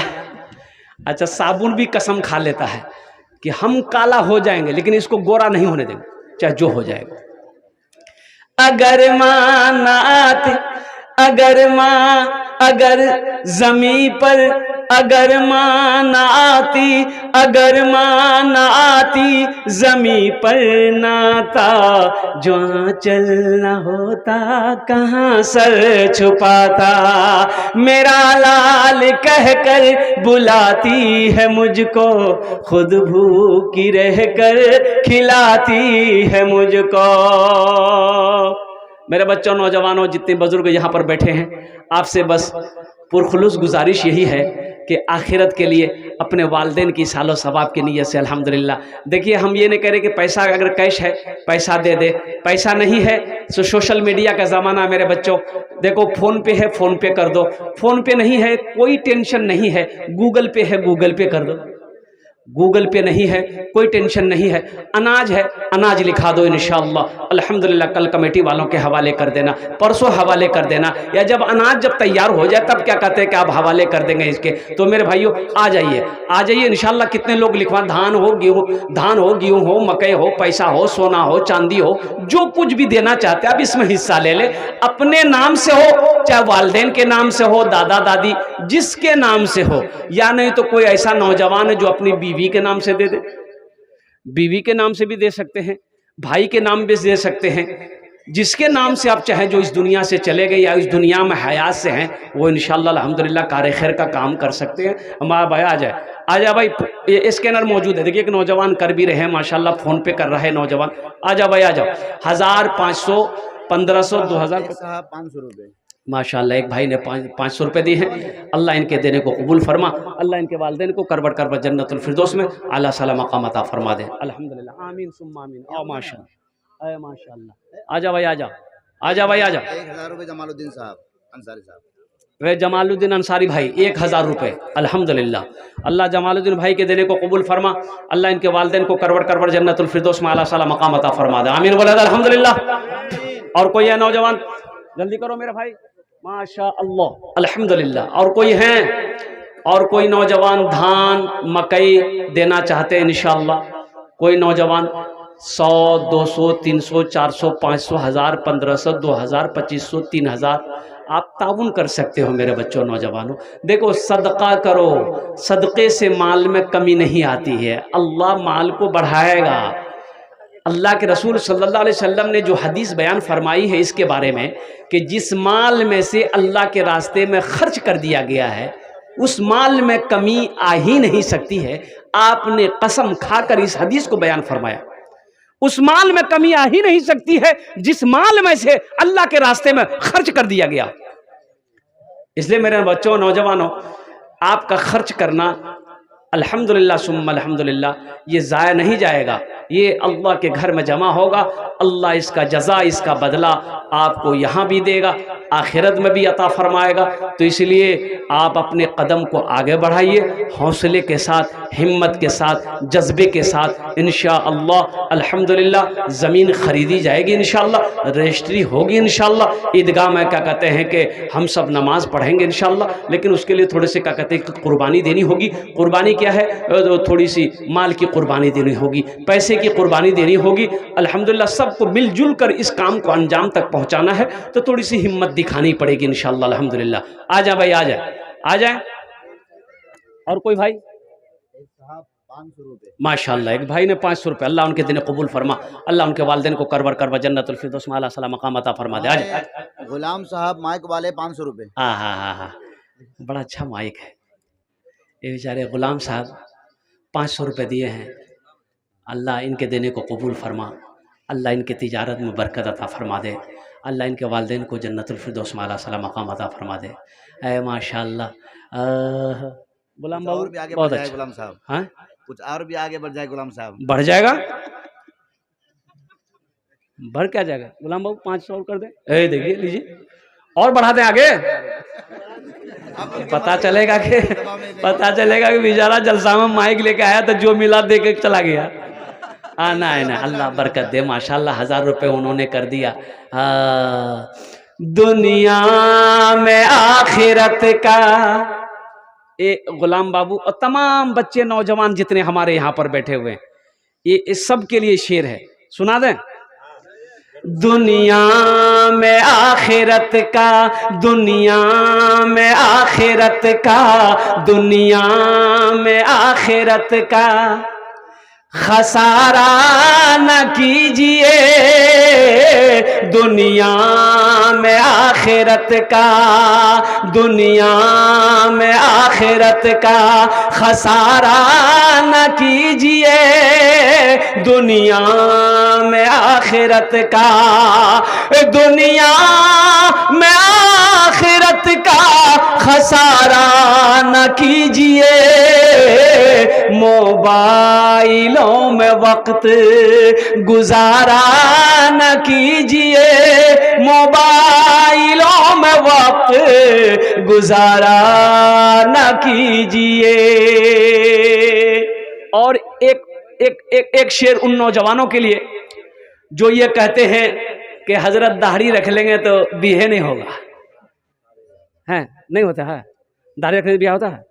अच्छा साबुन भी कसम खा लेता है कि हम काला हो जाएंगे लेकिन इसको गोरा नहीं होने देंगे, चाहे जो हो जाएगा। अगर माँ न आती, अगर माँ, अगर जमी पर अगर माँ न आती, अगर माँ न आती, जमी पर ना था, जो आंचल न होता कहाँ सर छुपाता। मेरा लाल कहकर बुलाती है मुझको, खुद भूखी रहकर खिलाती है मुझको। मेरे बच्चों, नौजवानों, जितने बुजुर्ग यहाँ पर बैठे हैं, आपसे बस पुरखुलूस गुजारिश यही है कि आखिरत के लिए अपने वालिदैन की सालो सवाब की नीयत से अल्हम्दुलिल्लाह। देखिए, हम ये नहीं कह रहे कि पैसा अगर कैश है पैसा दे दे, पैसा नहीं है तो सोशल मीडिया का ज़माना है मेरे बच्चों। देखो, फ़ोन पे है फ़ोन पे कर दो, फ़ोन पे नहीं है कोई टेंशन नहीं है, गूगल पे है गूगल पे कर दो, गूगल पे नहीं है कोई टेंशन नहीं है, अनाज है अनाज लिखा दो इंशाअल्लाह अल्हम्दुलिल्लाह। कल कमेटी वालों के हवाले कर देना, परसों हवाले कर देना, या जब अनाज जब तैयार हो जाए तब क्या कहते हैं कि आप हवाले कर देंगे इसके। तो मेरे भाइयों, आ जाइए इंशाअल्लाह। कितने लोग लिखवा, धान हो गेहूँ हो मकई हो, पैसा हो, सोना हो, चांदी हो, जो कुछ भी देना चाहते हैं आप इसमें हिस्सा ले ले। अपने नाम से हो, चाहे वालिदैन के नाम से हो, दादा दादी जिसके नाम से हो, या नहीं तो कोई ऐसा नौजवान है जो अपनी बीवी के नाम से दे दे, बीवी के नाम से भी दे सकते हैं, भाई के नाम भी दे सकते हैं, जिसके नाम से आप चाहें, जो इस दुनिया से चले गए या इस दुनिया में हयात से हैं, वो इंशाअल्लाह अल्हम्दुलिल्लाह कार खैर का काम कर सकते हैं। हमारा भाई आ जाए भाई, ये स्कैनर मौजूद है। देखिए, एक नौजवान कर भी रहे हैं माशाल्लाह, फ़ोन पे कर रहा है नौजवान। आ जाओ भाई, आ जाओ। 1000, 500, 1500, 2000 500 रुपये माशाल्लाह। एक भाई ने 500 रुपये दिए हैं। अल्लाह इनके देने को कबूल फरमा, अल्लाह इनके वालिदैन को करबट करबट जन्नतुल फिरदौस में आला साला मकाम अता फरमा दे। अल्हम्दुलिल्लाह, आमीन सुम्मा आमीन। आओ माशाल्लाह, माशाल्लाह। आ जाओ भाई, आ जाओ भाई, आ जाओ। 1000 रुपये जमालुद्दीन साहब अंसारी साहब, वे जमालुद्दीन अंसारी भाई 1000 रुपये अल्हम्दुलिल्लाह। अल्लाह जमालुद्दीन भाई के देने को कबूल फरमा, अल्लाह इनके वालिदैन को करबट करबट जन्नतुल फिरदौस में आला साला मकाम अता फरमा दे। आमीन बोले अल्हम्दुलिल्लाह। और कोई है नौजवान? जल्दी करो मेरे भाई, माशा अल्लाह अल्हम्दुलिल्लाह। और कोई है? और कोई नौजवान धान मकई देना चाहते हैं इंशाअल्लाह? कोई नौजवान 100, 200, 300, 400, 500, 1000, 1500, 2000, 2500, 3000 आप ताउन कर सकते हो मेरे बच्चों, नौजवानों। देखो, सदका करो, सदक़े से माल में कमी नहीं आती है, अल्लाह माल को बढ़ाएगा। अल्लाह के रसूल सल्लल्लाहु अलैहि वसल्लम ने जो हदीस बयान फरमाई है इसके बारे में कि जिस माल में से अल्लाह के रास्ते में खर्च कर दिया गया है उस माल में कमी आ ही नहीं सकती है। आपने कसम खाकर इस हदीस को बयान फरमाया, उस माल में कमी आ ही नहीं सकती है जिस माल में से अल्लाह के रास्ते में खर्च कर दिया गया। इसलिए मेरे बच्चों, नौजवानों, आपका खर्च करना अल्हम्दुलिल्लाह सुम्मा अल्हम्दुलिल्लाह ये ज़ाया नहीं जाएगा, ये अल्लाह के घर में जमा होगा। अल्लाह इसका जज़ा, इसका बदला आपको यहाँ भी देगा, आखिरत में भी अता फरमाएगा। तो इसलिए आप अपने कदम को आगे बढ़ाइए, हौसले के साथ, हिम्मत के साथ, जज्बे के साथ। इंशाअल्लाह अल्हम्दुलिल्लाह ज़मीन ख़रीदी जाएगी, इंशाअल्लाह रजिस्ट्री होगी, इंशाअल्लाह ईदगाह में क्या कहते हैं कि हम सब नमाज पढ़ेंगे इंशाअल्लाह। लेकिन उसके लिए थोड़े से क्या कहते हैं कि कुर्बानी देनी होगी। कुर्बानी क्या है? थोड़ी सी माल की कुर्बानी देनी होगी, पैसे की कुर्बानी देनी होगी। अल्हम्दुलिल्लाह सबको मिलजुल कर इस काम को अंजाम तक पहुंचाना है, तो थोड़ी सी हिम्मत दिखानी पड़ेगी इंशाअल्लाह अल्हम्दुलिल्लाह। आ जाए भाई, आ जाए। और कोई भाई? 500 रुपये माशाअल्लाह, एक भाई ने 500 रुपये। अल्लाह उनके दिन कबूल फरमा, अल्लाह उनके वालिदैन को करवर करवा जन्नतुल फिरदौस में आला साला मकाम अता फरमा दे। आज गुलाम साहब माइक वाले 500 रुपये। हाँ, बड़ा अच्छा माइक है। ये बेचारे गुलाम साहब 500 रुपये दिए हैं। अल्लाह इनके देने को कबूल फरमा, अल्लाह इनके तिजारत में बरकत अता फरमा दे, अल्लाह इनके वालिदैन को जन्नतुल फिरदौस में आला साला मकाम अता फरमा दे। ऐ माशाअल्लाह। गुलाम बाबू बहुत अच्छा। गुलाम साहब, हाँ, कुछ और भी आगे बढ़ जाए गुलाम साहब। बढ़ जाएगा, बढ़ क्या जाएगा गुलाम बाबू? 500 और कर दे। देखिए, लीजिए और बढ़ा दें आगे, पता चलेगा कि बेचारा जलसा में माइक लेके आया तो जो मिला दे के चला गया। ना अल्लाह बरकत दे, माशाल्लाह 1000 रुपये उन्होंने कर दिया। दुनिया में आखिरत का, ये गुलाम बाबू और तमाम बच्चे नौजवान जितने हमारे यहाँ पर बैठे हुए हैं, ये सब के लिए शेर है, सुना दें। दुनिया में आखिरत का, दुनिया में आखिरत का, दुनिया में आखिरत का, खसारा न कीजिए दुनिया में आखिरत का, दुनिया में आखिरत का खसारा न कीजिए दुनिया में आखिरत का, दुनिया में आखिरत का खसारा न कीजिए, मोबाइलों में वक्त गुजारा न कीजिए, मोबाइलों में वक्त गुजारा न कीजिए। और एक शेर उन नौजवानों के लिए जो ये कहते हैं कि हजरत दाढ़ी रख लेंगे तो बीहे नहीं होगा, है नहीं होता है, दाढ़ी रखने से ब्याह होता है?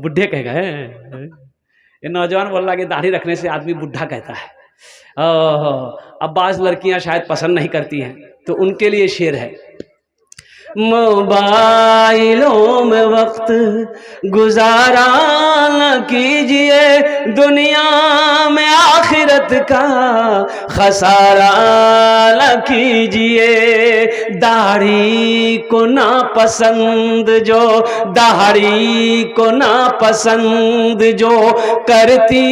बुढ़े कहेगा है? ये नौजवान बोल रहा कि दाढ़ी रखने से आदमी बुढ़ा कहता है। अब बाज लड़कियां शायद पसंद नहीं करती हैं, तो उनके लिए शेर है, मोबाइलों में वक्त गुजारा न कीजिए, दुनिया में आखिरत का खसारा न कीजिए, दाढ़ी को ना पसंद जो, दाढ़ी को ना पसंद जो करती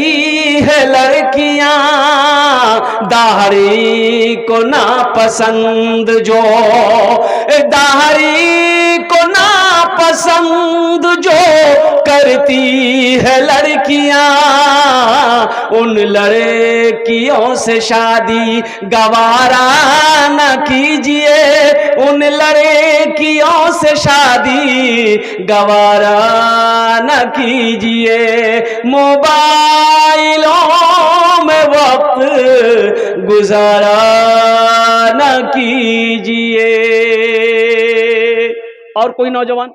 है लड़कियां, दाढ़ी को ना पसंद जो, दाढ़ी को ना पसंद जो करती है लड़कियां, उन लड़कियों से शादी गवारा न कीजिए, उन लड़कियों से शादी गवारा न कीजिए, मोबाइलों में वक्त गुजारा न कीजिए। और कोई नौजवान?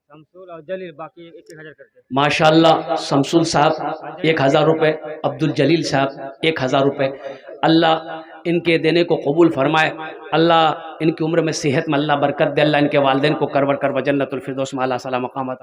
शमसूल और जलील बाकी 1,000 करके। माशाल्लाह, शमसूल साहब 1,000 रुपये, अब्दुल जलील साहब 1,000 रुपये। अल्लाह इनके देने को कबूल फरमाए, अल्लाह इनकी उम्र में सेहत में अल्लाह बरकत दे, अल्लाह इनके वालिदैन को करवर कर जन्नतुल फिरदौस में आला सलाम मकाम